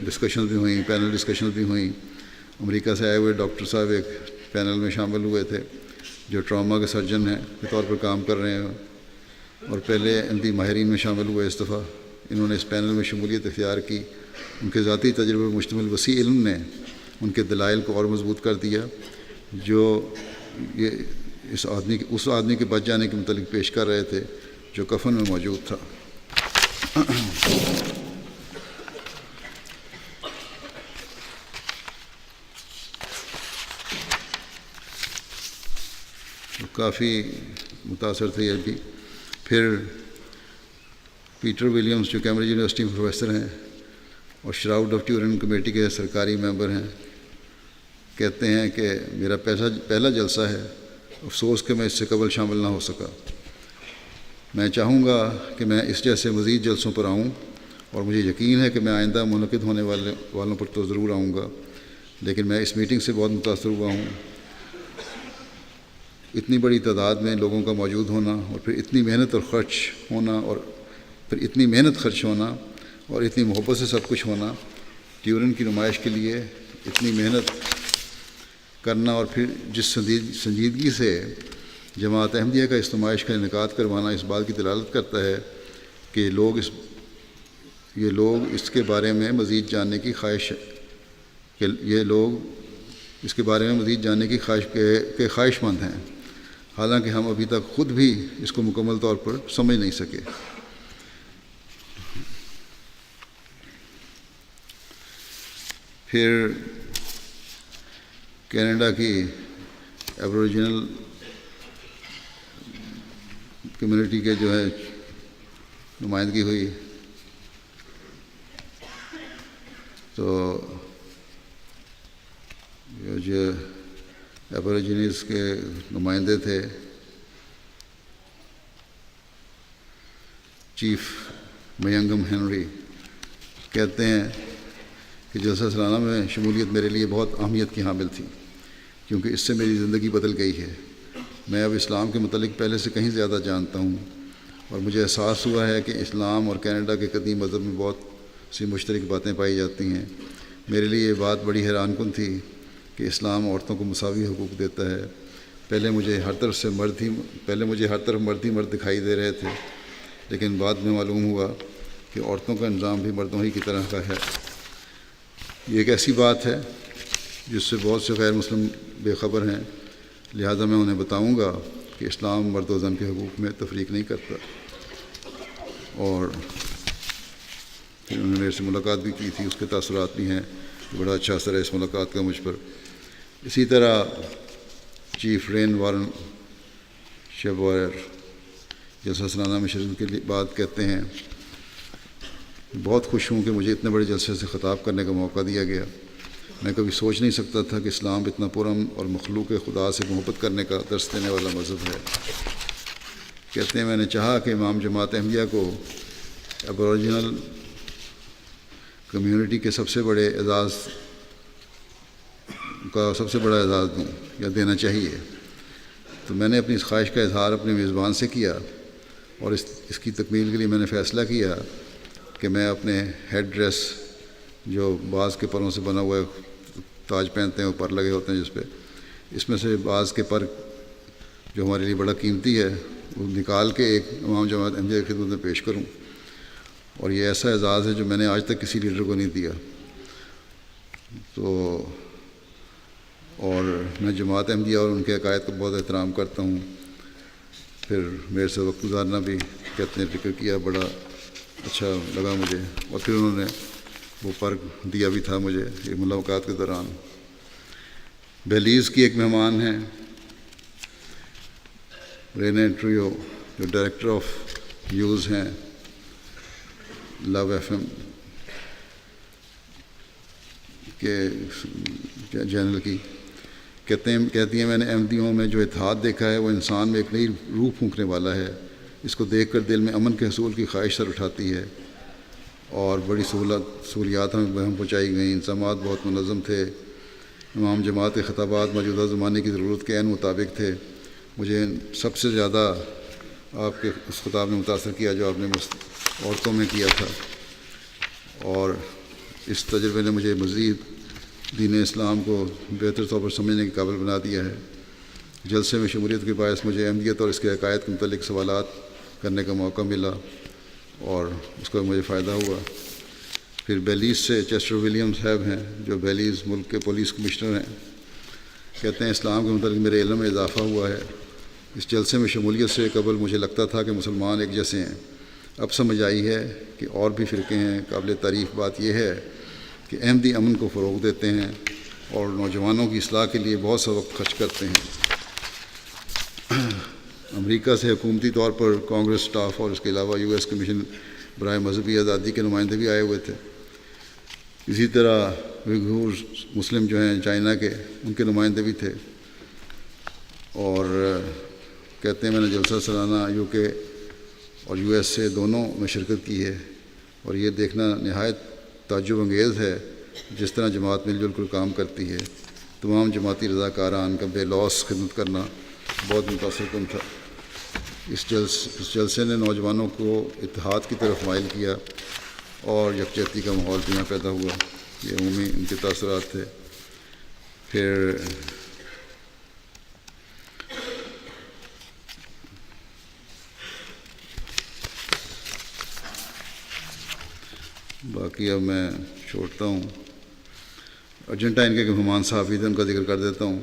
ڈسکشنز بھی ہوئیں، پینل ڈسکشنز بھی ہوئیں۔ امریکہ سے آئے ہوئے ڈاکٹر صاحب ایک پینل میں شامل ہوئے تھے جو ٹراما کے سرجن ہیں کے طور پر کام کر رہے ہیں، اور پہلے احمدی ماہرین میں شامل ہوئے۔ اس دفعہ انہوں نے اس پینل میں شمولیت اختیار کی۔ ان کے ذاتی تجربے پر مشتمل وسیع علم نے ان کے دلائل کو اور مضبوط کر دیا جو یہ اس آدمی کے بچ جانے کے متعلق پیش کر رہے تھے جو کفن میں موجود تھا۔ کافی متاثر تھے یہ بھی۔ پھر پیٹر ولیمز جو کیمبرج یونیورسٹی میں پروفیسر ہیں اور شراؤڈ آف ٹیورن کمیٹی کے سرکاری ممبر ہیں، کہتے ہیں کہ میرا پہلا جلسہ ہے، افسوس کہ میں اس سے قبل شامل نہ ہو سکا۔ میں چاہوں گا کہ میں اس جیسے مزید جلسوں پر آؤں، اور مجھے یقین ہے کہ میں آئندہ منعقد ہونے والوں پر تو ضرور آؤں گا، لیکن میں اس میٹنگ سے بہت متاثر ہوا ہوں۔ اتنی بڑی تعداد میں لوگوں کا موجود ہونا، اور پھر اتنی محنت خرچ ہونا اور اتنی محبت سے سب کچھ ہونا، ٹیورن کی نمائش کے لیے اتنی محنت کرنا، اور پھر جس سنجیدگی سے جماعت احمدیہ کا اس نمائش کا انعقاد کروانا اس بات کی دلالت کرتا ہے کہ یہ لوگ اس کے بارے میں مزید جاننے کی خواہش مند ہیں، حالانکہ ہم ابھی تک خود بھی اس کو مکمل طور پر سمجھ نہیں سکے۔ پھر کینیڈا کی ایبوریجنل کمیونٹی کے جو ہے نمائندگی ہوئی، تو جو ایبوریجنیز کے نمائندے تھے، چیف میانگم ہنری، کہتے ہیں کہ جلسہ سالانہ میں شمولیت میرے لیے بہت اہمیت کی حامل تھی، کیونکہ اس سے میری زندگی بدل گئی ہے۔ میں اب اسلام کے متعلق پہلے سے کہیں زیادہ جانتا ہوں، اور مجھے احساس ہوا ہے کہ اسلام اور کینیڈا کے قدیم مذہب میں بہت سی مشترک باتیں پائی جاتی ہیں۔ میرے لیے یہ بات بڑی حیران کن تھی کہ اسلام عورتوں کو مساوی حقوق دیتا ہے۔ پہلے مجھے ہر طرف مرد ہی مرد دکھائی دے رہے تھے، لیکن بعد میں معلوم ہوا کہ عورتوں کا نظام بھی مردوں ہی کی طرح کا ہے۔ یہ ایک ایسی بات ہے جس سے بہت سے غیر مسلم بے خبر ہیں، لہذا میں انہیں بتاؤں گا کہ اسلام مرد و زن کے حقوق میں تفریق نہیں کرتا۔ اور پھر انہوں نے میرے سے ملاقات بھی کی تھی، اس کے تاثرات بھی ہیں، بڑا اچھا اثر ہے اس ملاقات کا مجھ پر۔ اسی طرح چیف رین وارن شیبوائر جلسہ سالانہ میں شرکت کے بعد کہتے ہیں، بہت خوش ہوں کہ مجھے اتنے بڑے جلسے سے خطاب کرنے کا موقع دیا گیا۔ میں کبھی سوچ نہیں سکتا تھا کہ اسلام اتنا پرامن اور مخلوق خدا سے محبت کرنے کا درس دینے والا مذہب ہے۔ کہتے ہیں، میں نے چاہا کہ امام جماعت احمدیہ کو ایبوریجنل کمیونٹی کے سب سے بڑا اعزاز دوں یا دینا چاہیے، تو میں نے اپنی اس خواہش کا اظہار اپنے میزبان سے کیا، اور اس کی تکمیل کے لیے میں نے فیصلہ کیا کہ میں اپنے ہیڈ ڈریس، جو بعض کے پروں سے بنا ہوا تاج پہنتے ہیں، وہ پر لگے ہوتے ہیں جس پہ، اس میں سے بعض کے پر جو ہمارے لیے بڑا قیمتی ہے وہ نکال کے ایک امام جماعت احمدیہ کی خدمت میں پیش کروں، اور یہ ایسا اعزاز ہے جو میں نے آج تک کسی لیڈر کو نہیں دیا۔ اور میں جماعت احمدیہ اور ان کے عقائد کا بہت احترام کرتا ہوں۔ پھر میرے سے وقت گزارنا بھی کہتے ہیں فکر کیا، بڑا اچھا لگا مجھے، اور پھر انہوں نے وہ پر دیا بھی تھا مجھے یہ ملاقات کے دوران۔ بیلیز کی ایک مہمان ہیں رینے ٹریو، جو ڈائریکٹر آف نیوز ہیں لو ایف ایم کے چینل کی، کہتی ہیں، میں نے احمدیوں میں جو اتحاد دیکھا ہے وہ انسان میں ایک نئی روح پھونکنے والا ہے۔ اس کو دیکھ کر دل میں امن کے حصول کی خواہش سر اٹھاتی ہے، اور بڑی سہولیات ہمیں بہم پہنچائی گئیں۔ انتظامات بہت منظم تھے۔ امام جماعت کے خطابات موجودہ زمانے کی ضرورت کے عین مطابق تھے۔ مجھے سب سے زیادہ آپ کے اس خطاب نے متاثر کیا جو آپ نے عورتوں میں کیا تھا، اور اس تجربے نے مجھے مزید دین اسلام کو بہتر طور پر سمجھنے کے قابل بنا دیا ہے۔ جلسے میں شمولیت کے باعث مجھے احمدیت اور اس کے عقائد کے متعلق سوالات کرنے کا موقع ملا، اور اس کا مجھے فائدہ ہوا۔ پھر بیلیز سے چیسٹر ولیم صاحب ہیں، جو بیلیز ملک کے پولیس کمشنر ہیں، کہتے ہیں، اسلام کے متعلق میرے علم میں اضافہ ہوا ہے۔ اس جلسے میں شمولیت سے قبل مجھے لگتا تھا کہ مسلمان ایک جیسے ہیں، اب سمجھ آئی ہے کہ اور بھی فرقے ہیں۔ قابل تعریف بات یہ ہے کہ احمدی امن کو فروغ دیتے ہیں اور نوجوانوں کی اصلاح کے لیے بہت سا وقت خرچ کرتے ہیں۔ امریکہ سے حکومتی طور پر کانگریس سٹاف اور اس کے علاوہ یو ایس کمیشن برائے مذہبی آزادی کے نمائندے بھی آئے ہوئے تھے۔ اسی طرح ویگور مسلم جو ہیں چائنا کے، ان کے نمائندے بھی تھے۔ اور کہتے ہیں، میں نے جلسہ سالانہ یو کے اور یو ایس سے دونوں میں شرکت کی ہے، اور یہ دیکھنا نہایت تعجب انگیز ہے جس طرح جماعت مل جل کر کام کرتی ہے۔ تمام جماعتی رضاکاران کا بے لوث خدمت کرنا بہت متاثر کن تھا۔ اس جلسے نے نوجوانوں کو اتحاد کی طرف مائل کیا اور یکجہتی کا ماحول بھی یہاں پیدا ہوا۔ یہ عمومی ان کے تاثرات تھے۔ پھر باقی اب میں چھوڑتا ہوں۔ ارجنٹائن کے مہمان صحافی تھے، ان کا ذکر کر دیتا ہوں۔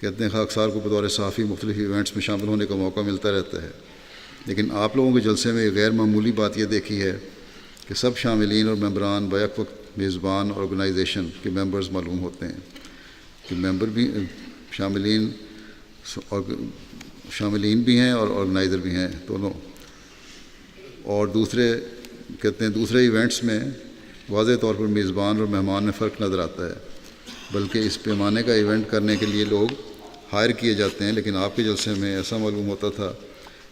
کہتے ہیں، خاکسار کو بطور صحافی مختلف ایونٹس میں شامل ہونے کا موقع ملتا رہتا ہے، لیکن آپ لوگوں کے جلسے میں ایک غیر معمولی بات یہ دیکھی ہے کہ سب شاملین اور ممبران بیک وقت میزبان اور آرگنائزیشن کے ممبرز معلوم ہوتے ہیں، کہ ممبر بھی شاملین بھی ہیں اور آرگنائزر بھی ہیں دونوں۔ اور کہتے ہیں دوسرے ایونٹس میں واضح طور پر میزبان اور مہمان میں فرق نظر آتا ہے، بلکہ اس پیمانے کا ایونٹ کرنے کے لیے لوگ ہائر کیے جاتے ہیں، لیکن آپ کے جلسے میں ایسا معلوم ہوتا تھا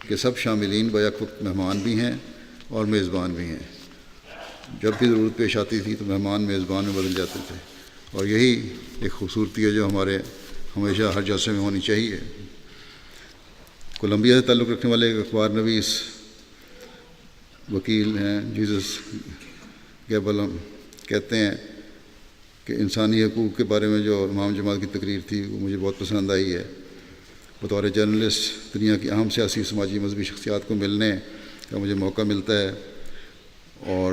کہ سب شاملین بیک وقت مہمان بھی ہیں اور میزبان بھی ہیں۔ جب بھی ضرورت پیش آتی تھی تو مہمان میزبان میں بدل جاتے تھے، اور یہی ایک خوبصورتی ہے جو ہمارے ہمیشہ ہر جلسے میں ہونی چاہیے۔ کولمبیا سے تعلق رکھنے والے ایک اخبار نویس وکیل ہیں جیزس گیبلم، کہتے ہیں کہ انسانی حقوق کے بارے میں جو امام جماعت کی تقریر تھی وہ مجھے بہت پسند آئی ہے۔ بطور جرنلسٹ دنیا کی اہم سیاسی، سماجی، مذہبی شخصیات کو ملنے کا مجھے موقع ملتا ہے، اور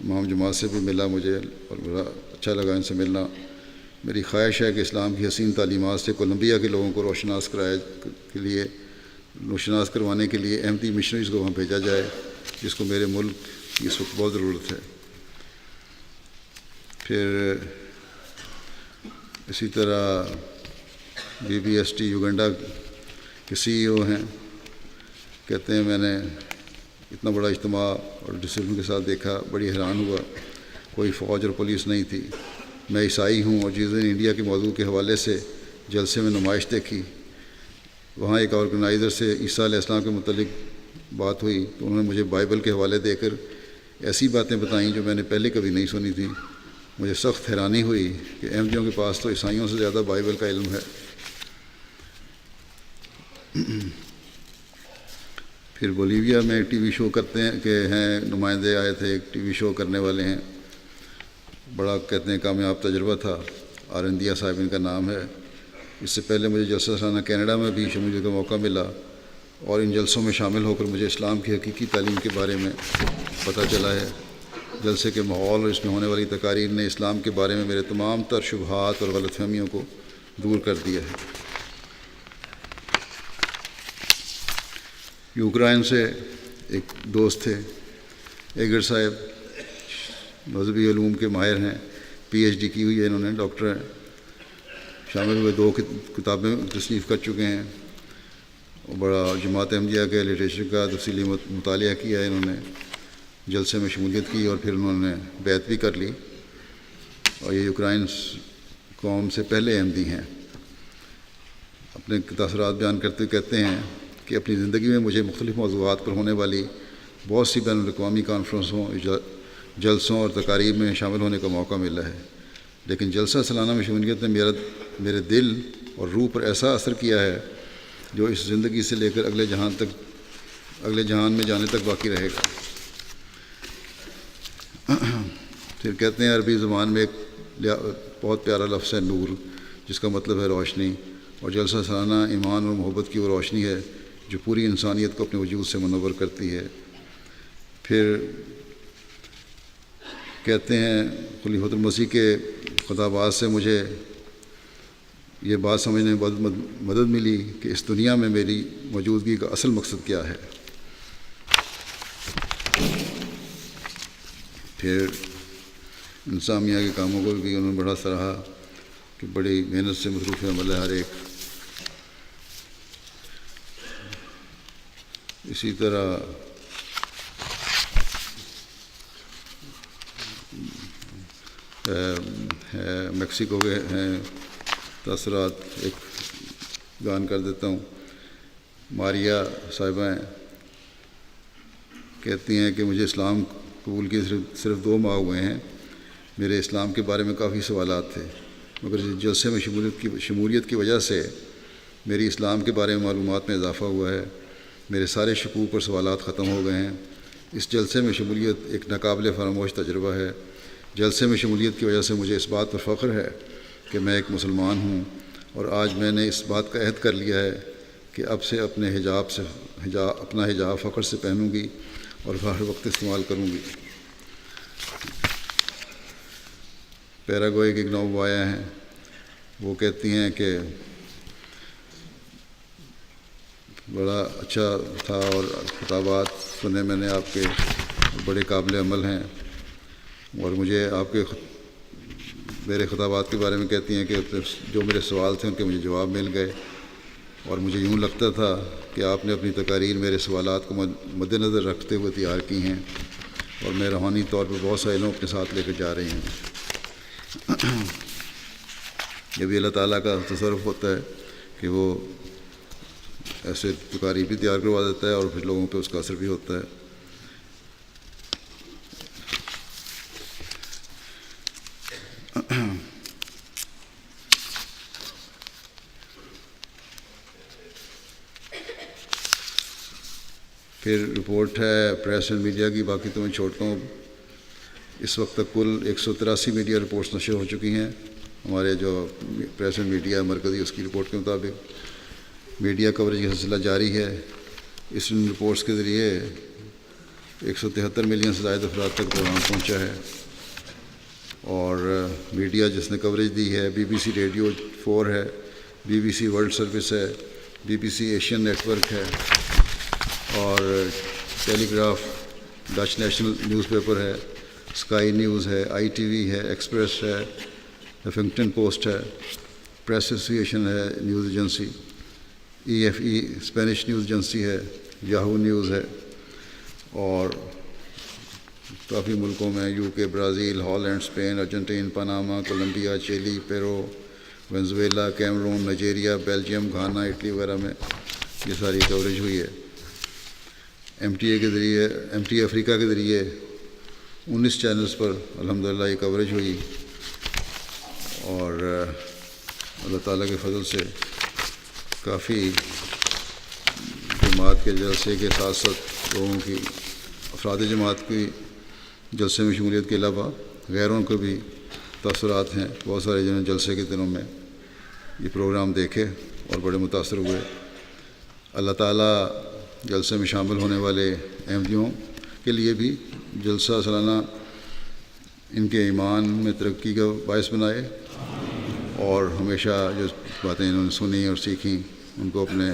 امام جماعت سے بھی ملا مجھے، اور بڑا اچھا لگا ان سے ملنا۔ میری خواہش ہے کہ اسلام کی حسین تعلیمات سے کولمبیا کے لوگوں کو روشناس کروانے کے لیے احمدی مشنریز کو وہاں بھیجا جائے، جس کو میرے ملک کی اس وقت بہت ضرورت ہے۔ پھر اسی طرح BBST یوگنڈا کے CEO ہیں، کہتے ہیں میں نے اتنا بڑا اجتماع اور ڈسپلن کے ساتھ دیکھا، بڑی حیران ہوا، کوئی فوج اور پولیس نہیں تھی۔ میں عیسائی ہوں اور جیزس انڈیا کے موضوع کے حوالے سے جلسے میں نمائش دیکھی۔ وہاں ایک آرگنائزر سے عیسیٰ علیہ السلام کے متعلق بات ہوئی تو انہوں نے مجھے بائبل کے حوالے دے کر ایسی باتیں بتائیں جو میں نے پہلے کبھی نہیں سنی تھیں۔ مجھے سخت حیرانی ہوئی کہ احمدیوں کے پاس تو عیسائیوں سے زیادہ بائبل کا علم ہے۔ پھر بولیویا میں ایک TV شو کرتے ہیں کہ ہیں نمائندے آئے تھے، ایک TV شو کرنے والے ہیں، بڑا کہتے ہیں کامیاب تجربہ تھا۔ آرندیا صاحب ان کا نام ہے۔ اس سے پہلے مجھے جلسہ سالانہ کینیڈا میں بھی شمولیت کا موقع ملا، اور ان جلسوں میں شامل ہو کر مجھے اسلام کی حقیقی تعلیم کے بارے میں پتہ چلا ہے۔ جلسے کے ماحول اور اس میں ہونے والی تقاریر نے اسلام کے بارے میں میرے تمام تر شبہات اور غلط فہمیوں کو دور کر دیا ہے۔ یوکرائن سے ایک دوست تھے، ایگر صاحب، مذہبی علوم کے ماہر ہیں، PhD کی ہوئی ہے انہوں نے، ڈاکٹر ہیں، شامل ہوئے، 2 کتابیں تصنیف کر چکے ہیں، اور بڑا جماعت احمدیہ کے لٹریچر کا تفصیلی مطالعہ کیا ہے انہوں نے، جلسے میں شمولیت کی اور پھر انہوں نے بیعت بھی کر لی، اور یہ یوکرائن قوم سے پہلے احمدی ہیں۔ اپنے تاثرات بیان کرتے کہتے ہیں کہ اپنی زندگی میں مجھے مختلف موضوعات پر ہونے والی بہت سی بین الاقوامی کانفرنسوں، جلسوں اور تقاریب میں شامل ہونے کا موقع ملا ہے، لیکن جلسہ سالانہ میں شمولیت نے میرے دل اور روح پر ایسا اثر کیا ہے جو اس زندگی سے لے کر اگلے جہان میں جانے تک باقی رہے گا۔ پھر کہتے ہیں عربی زبان میں ایک بہت پیارا لفظ ہے نور، جس کا مطلب ہے روشنی، اور جلسہ سالانہ ایمان اور محبت کی وہ روشنی ہے جو پوری انسانیت کو اپنے وجود سے منور کرتی ہے۔ پھر کہتے ہیں خلیفۃ المسیح کے خطابات سے مجھے یہ بات سمجھنے میں مدد ملی کہ اس دنیا میں میری موجودگی کا اصل مقصد کیا ہے۔ پھر انسامیہ کے کاموں کو بھی انہوں نے بڑا سراہا کہ بڑی محنت سے مصروف عمل ہے ہر ایک۔ اسی طرح میکسیکو کے ہیں تاثرات، ایک بیان کر دیتا ہوں۔ ماریا صاحبہ ہیں، کہتی ہیں کہ مجھے اسلام قبول کیے صرف 2 ماہ ہوئے ہیں، میرے اسلام کے بارے میں کافی سوالات تھے، مگر اس جلسے میں شمولیت کی وجہ سے میری اسلام کے بارے میں معلومات میں اضافہ ہوا ہے، میرے سارے شکوک اور سوالات ختم ہو گئے ہیں۔ اس جلسے میں شمولیت ایک ناقابل فراموش تجربہ ہے۔ جلسے میں شمولیت کی وجہ سے مجھے اس بات پر فخر ہے کہ میں ایک مسلمان ہوں، اور آج میں نے اس بات کا عہد کر لیا ہے کہ اب سے اپنا حجاب فخر سے پہنوں گی اور ہر وقت استعمال کروں گی۔ پیراگوئے کی ایک نوبایا ہیں، وہ کہتی ہیں کہ بڑا اچھا تھا اور خطابات سنے میں نے آپ کے، بڑے قابل عمل ہیں، اور مجھے آپ کے میرے خطابات کے بارے میں کہتی ہیں کہ جو میرے سوال تھے ان کے مجھے جواب مل گئے، اور مجھے یوں لگتا تھا کہ آپ نے اپنی تقاریر میرے سوالات کو مد نظر رکھتے ہوئے تیار کی ہیں، اور میں روحانی طور پر بہت سا علم اپنے ساتھ لے کر جا رہی ہوں۔ یہ بھی اللہ تعالیٰ کا تصرف ہوتا ہے کہ وہ ایسے تقاریر بھی تیار کروا دیتا ہے اور پھر لوگوں پہ اس کا اثر بھی ہوتا ہے۔ پھر رپورٹ ہے پریس اینڈ میڈیا کی، باقی تو میں چھوڑتا ہوں. اس وقت تک کل 183 میڈیا رپورٹس نشر ہو چکی ہیں. ہمارے جو پریس اینڈ میڈیا مرکزی اس کی رپورٹ کے مطابق میڈیا کوریج کا سلسلہ جاری ہے. اس رپورٹس کے ذریعے 173 ملین سے زائد افراد تک پروگرام پہنچا ہے. اور میڈیا جس نے کوریج دی ہے بی بی سی ریڈیو 4 ہے، B B C world service ہے، B B C Asian network ہے، اور telegraph Dutch national newspaper ہے، اسکائی نیوز ہے، آئی ٹی وی ہے، ایکسپریس ہے، ہیفنگٹن پوسٹ ہے، پریس ایسوسیشن ہے news agency, E F E Spanish news agency ہے، یاہو نیوز ہے. اور کافی ملکوں میں U K, Brazil, Holland, Spain, Argentine, Panama, Colombia, Chile, Peru, Venezuela, Cameroon, Nigeria, Belgium, Ghana, Italy وغیرہ میں یہ ساری کوریج ہوئی ہے. ایم ٹی اے افریقہ کے ذریعے 19 چینلز پر الحمدللہ یہ کوریج ہوئی. اور اللہ تعالیٰ کے فضل سے کافی جماعت کے جلسے کے ساتھ ساتھ لوگوں کی افراد جماعت کی جلسے میں شمولیت کے علاوہ غیروں کو بھی تاثرات ہیں. بہت سارے جنہوں نے جلسے کے دنوں میں یہ پروگرام دیکھے اور بڑے متاثر ہوئے. اللہ تعالیٰ جلسے میں شامل ہونے والے احمدیوں کے لیے بھی جلسہ سالانہ ان کے ایمان میں ترقی کا باعث بنائے، اور ہمیشہ جو باتیں انہوں نے سنی اور سیکھیں ان کو اپنے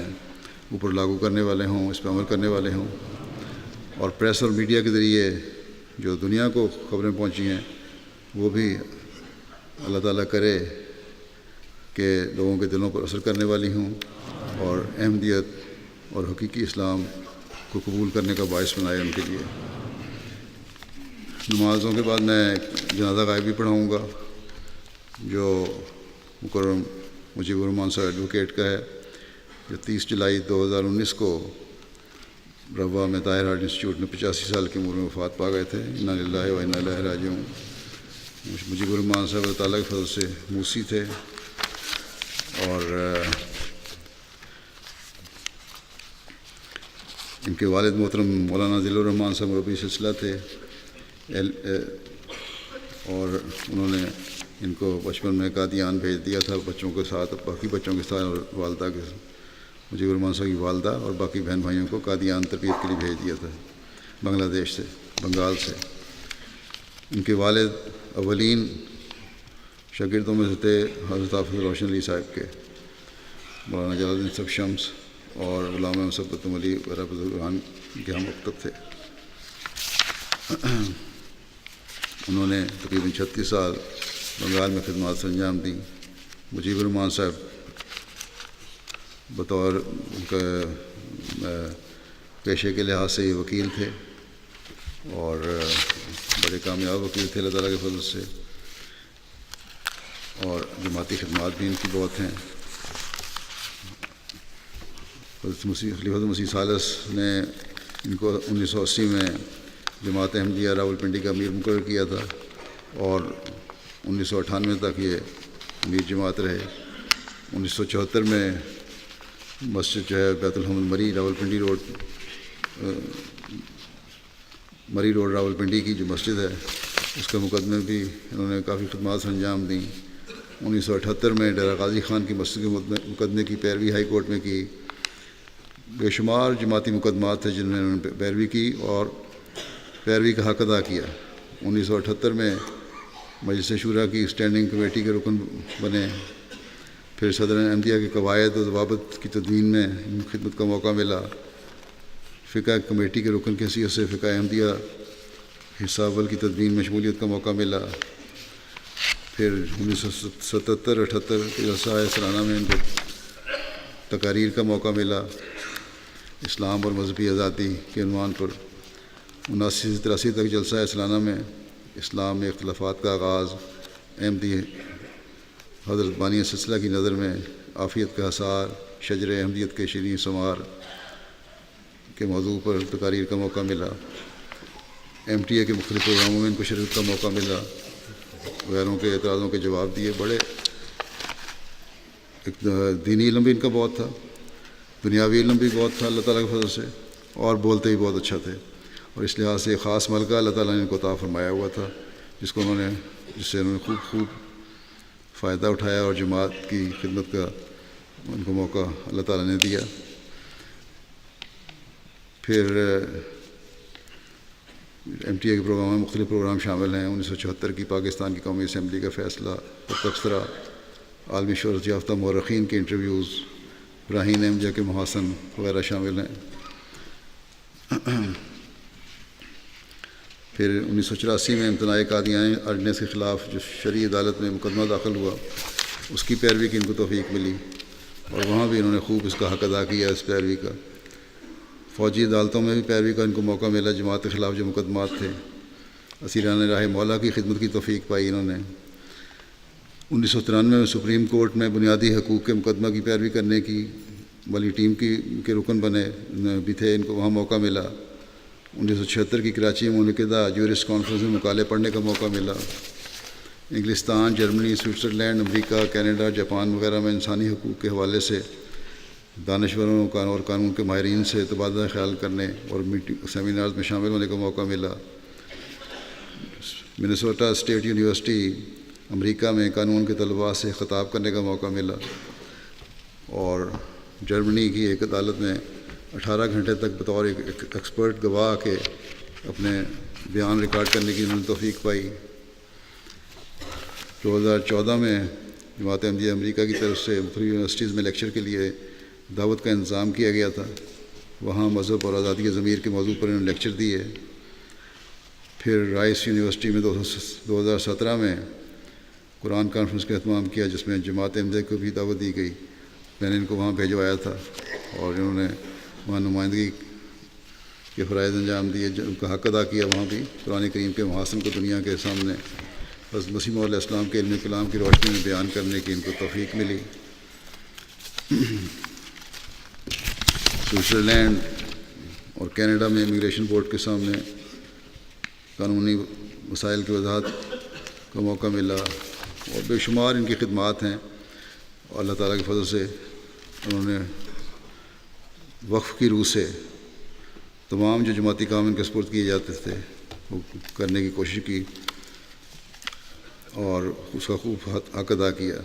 اوپر لاگو کرنے والے ہوں، اس پہ عمل کرنے والے ہوں. اور پریس اور میڈیا کے ذریعے جو دنیا کو خبریں پہنچی ہیں وہ بھی اللہ تعالیٰ کرے کہ لوگوں کے دلوں پر اثر کرنے والی ہوں اور احمدیت اور حقیقی اسلام کو قبول کرنے کا باعث بنائے ان کے لیے. نمازوں کے بعد میں جنازہ غائبی پڑھاؤں گا جو مکرم مجیب الرحمان صاحب ایڈوکیٹ کا ہے، جو 30 جولائی 2019 کو روا میں طاہر ہارٹ انسٹیٹیوٹ میں 85 سال کی عمر میں وفات پا گئے تھے. انا للہ و انا الیہ راجعون. مجیب الرحمان صاحب اللہ تعالیٰ کے فضل سے موسی تھے، اور ان کے والد محترم مولانا ذل الرحمان صاحب مربی سلسلہ تھے، اور انہوں نے ان کو بچپن میں قادیان بھیج دیا تھا بچوں کے ساتھ، باقی بچوں کے ساتھ، اور والدہ کے مجیب الرحمان صاحب کی والدہ اور باقی بہن بھائیوں کو قادیان تربیت کے لیے بھیج دیا تھا بنگلہ دیش سے، بنگال سے. ان کے والد اولین شاگردوں میں سے تھے حضرت حافظ روشن علی صاحب کے، مولانا جلال الدین صاحب شمس اور علامہ مثبت علی وغیرہ بزرگان کے ہم مکتب تھے. انہوں نے تقریباً 36 سال بنگال میں خدمات سر انجام دیں. مجیب الرحمان صاحب بطور پیشے کے لحاظ سے یہ وکیل تھے اور بڑے کامیاب وکیل تھے اللہ تعالیٰ کے فضل سے، اور جماعتی خدمات بھی ان کی بہت ہیں. خلیفۃ مسیح ثالث نے ان کو 1980 میں جماعت احمدیہ راولپنڈی کا امیر مقرر کیا تھا، اور 1998 تک یہ امیر جماعت رہے. 1974 میں مسجد جو ہے بیت الحمد مری روڈ راولپنڈی کی جو مسجد ہے اس کا مقدمے بھی انہوں نے کافی خدمات سر انجام دیں. 1978 میں ڈیرہ غازی خان کی مسجد کے مقدمے کی پیروی ہائی کورٹ میں کی. بے شمار جماعتی مقدمات تھے جن میں انہوں نے پیروی کی اور پیروی کا حق ادا کیا. 1978 میں مجلس شورا کی اسٹینڈنگ کمیٹی کے رکن بنے. پھر صدر احمدیہ کے قواعد و ضوابط کی تدوین میں خدمت کا موقع ملا. فقہ کمیٹی کے رکن کی حیثیت سے فقہ احمدیہ حصہ اول کی تدوین میں شمولیت کا موقع ملا. پھر 1977-78 کے جلسہ سالانہ میں ان کو تقاریر کا موقع ملا اسلام اور مذہبی آزادی کے عنوان پر. 79 سے 83 تک جلسہ سالانہ میں اسلام میں اختلافات کا آغاز، احمدی حضرت بانی سلسلہ کی نظر میں عافیت کا حصار، شجر احمدیت کے شیریں ثمار کے موضوع پر تقاریر کا موقع ملا. ایم ٹی اے کے مختلف پروگراموں میں ان کو شرکت کا موقع ملا، غیروں کے اعتراضوں کے جواب دیے. بڑے دینی علم بھی ان کا بہت تھا، دنیاوی علم بھی بہت تھا اللہ تعالیٰ کے فضل سے. اور بولتے ہی بہت اچھا تھے، اور اس لحاظ سے ایک خاص ملکہ اللہ تعالیٰ نے ان کو عطا فرمایا ہوا تھا جس سے انہوں نے خوب فائدہ اٹھایا، اور جماعت کی خدمت کا ان کو موقع اللہ تعالیٰ نے دیا۔ پھر ایم ٹی اے کے پروگرام میں مختلف پروگرام شامل ہیں۔ 1974 کی پاکستان کی قومی اسمبلی کا فیصلہ، تبصرہ، عالمی شہرت یافتہ مورخین کے انٹرویوز، براہین احمدیہ کے محاسن وغیرہ شامل ہیں۔ پھر 1984 میں امتناع قادیانی آرڈیننس کے خلاف جو شرعی عدالت میں مقدمہ داخل ہوا، اس کی پیروی کی ان کو توفیق ملی، اور وہاں بھی انہوں نے خوب اس کا حق ادا کیا اس پیروی کا۔ فوجی عدالتوں میں بھی پیروی کا ان کو موقع ملا۔ جماعت کے خلاف جو مقدمات تھے، اسیران راہ مولا کی خدمت کی توفیق پائی انہوں نے۔ 1993 میں سپریم کورٹ میں بنیادی حقوق کے مقدمہ کی پیروی کرنے کی والی ٹیم کے رکن بنے بھی تھے، ان کو وہاں موقع ملا۔ 1976 کی کراچی میں منعقدہ جورسٹ کانفرنس میں مقالے پڑھنے کا موقع ملا۔ انگلستان، جرمنی، سوئٹزرلینڈ، امریکہ، کینیڈا، جاپان وغیرہ میں انسانی حقوق کے حوالے سے دانشوروں اور قانون کے ماہرین سے تبادلہ خیال کرنے اور سیمینارز میں شامل ہونے کا موقع ملا۔ منیسوٹا اسٹیٹ یونیورسٹی امریکہ میں قانون کے طلباء سے خطاب کرنے کا موقع ملا، اور جرمنی کی ایک عدالت میں 18 گھنٹے تک بطور ایکسپرٹ گواہ کے اپنے بیان ریکارڈ کرنے کی انہوں نے توفیق پائی۔ 2014 میں جماعت احمدیہ امریکہ کی طرف سے مختلف یونیورسٹیز میں لیکچر کے لیے دعوت کا انتظام کیا گیا تھا، وہاں مذہب اور آزادی ضمیر کے موضوع پر انہوں نے لیکچر دیے۔ پھر رائس یونیورسٹی میں 2017 میں قرآن کانفرنس کا اہتمام کیا، جس میں جماعت احمدیہ کو بھی دعوت دی گئی۔ میں نے ان کو وہاں بھیجوایا تھا، اور انہوں نے وہاں نمائندگی کے فرائض انجام دیے، ان کا حق ادا کیا۔ وہاں بھی قرآن کریم کے محاسن کو دنیا کے سامنے حضرت مسیح علیہ السلام کے علم کلام کی روشنی میں بیان کرنے کی ان کو توفیق ملی۔ سوئٹزرلینڈ اور کینیڈا میں امیگریشن بورڈ کے سامنے قانونی مسائل کی وضاحت کا موقع ملا، اور بے شمار ان کی خدمات ہیں، اور اللہ تعالیٰ کے فضل سے انہوں نے وقف کی روح سے تمام جو جماعتی کام ان کے سپرد کیے جاتے تھے وہ کرنے کی کوشش کی، اور اس کا خوب حق ادا کیا۔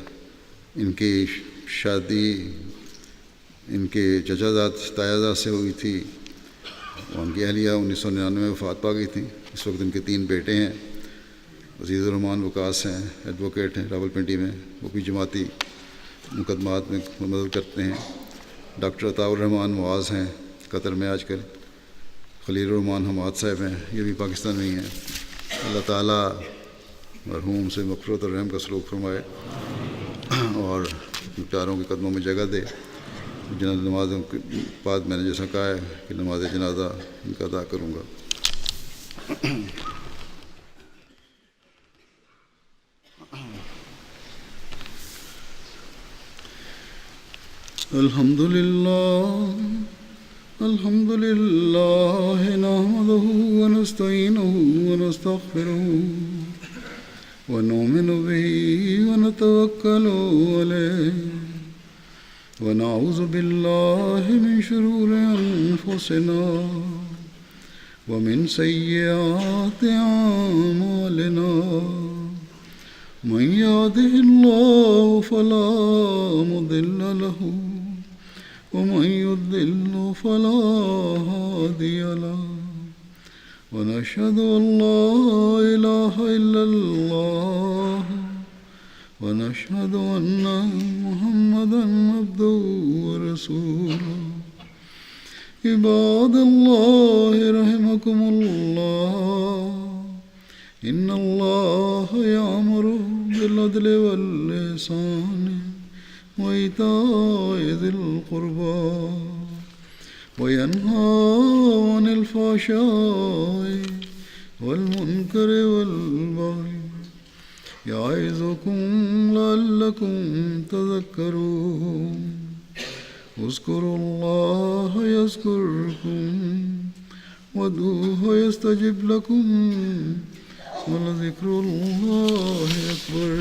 ان کی شادی ان کے چچا زاد تایا زاد سے ہوئی تھی، اور ان کی اہلیہ 1999 میں وفات پا گئی تھیں۔ اس وقت ان کے 3 بیٹے ہیں۔ عزیز الرحمان وکاس ہیں، ایڈوکیٹ ہیں راولپنڈی میں، وہ بھی جماعتی مقدمات میں مدد کرتے ہیں۔ ڈاکٹر عطاء الرحمان معاذ ہیں، قطر میں آج کل۔ خلیل الرحمان حماد صاحب ہیں، یہ بھی پاکستان میں ہی ہیں۔ اللہ تعالیٰ مرحوم سے مغفرت اور رحم کا سلوک فرمائے، اور پیاروں کے قدموں میں جگہ دے۔ نمازوں کے بعد میں نے جیسا کہا ہے کہ نماز جنازہ ان کا ادا کروں گا۔ الحمد للہ نحمدہ ونستعینہ ونستغفرہ ونؤمن بہ ونتوکل علیہ ونعوذ باللہ من شرور انفسنا ومن سیئات اعمالنا من یهده اللہ فلا مضل له ومن يضلل فلا هادي له ونشهد أن لا إله إلا الله ونشهد أن محمدا عبده ورسوله عباد الله رحمكم الله إن الله يأمر بالعدل والإحسان وإيتاء ذي القربى وينهى عن الفحشاء والمنكر والبغي يعظكم لعلكم تذكرون اذكروا الله يذكركم وادعوه يستجب لكم ولذكر الله أكبر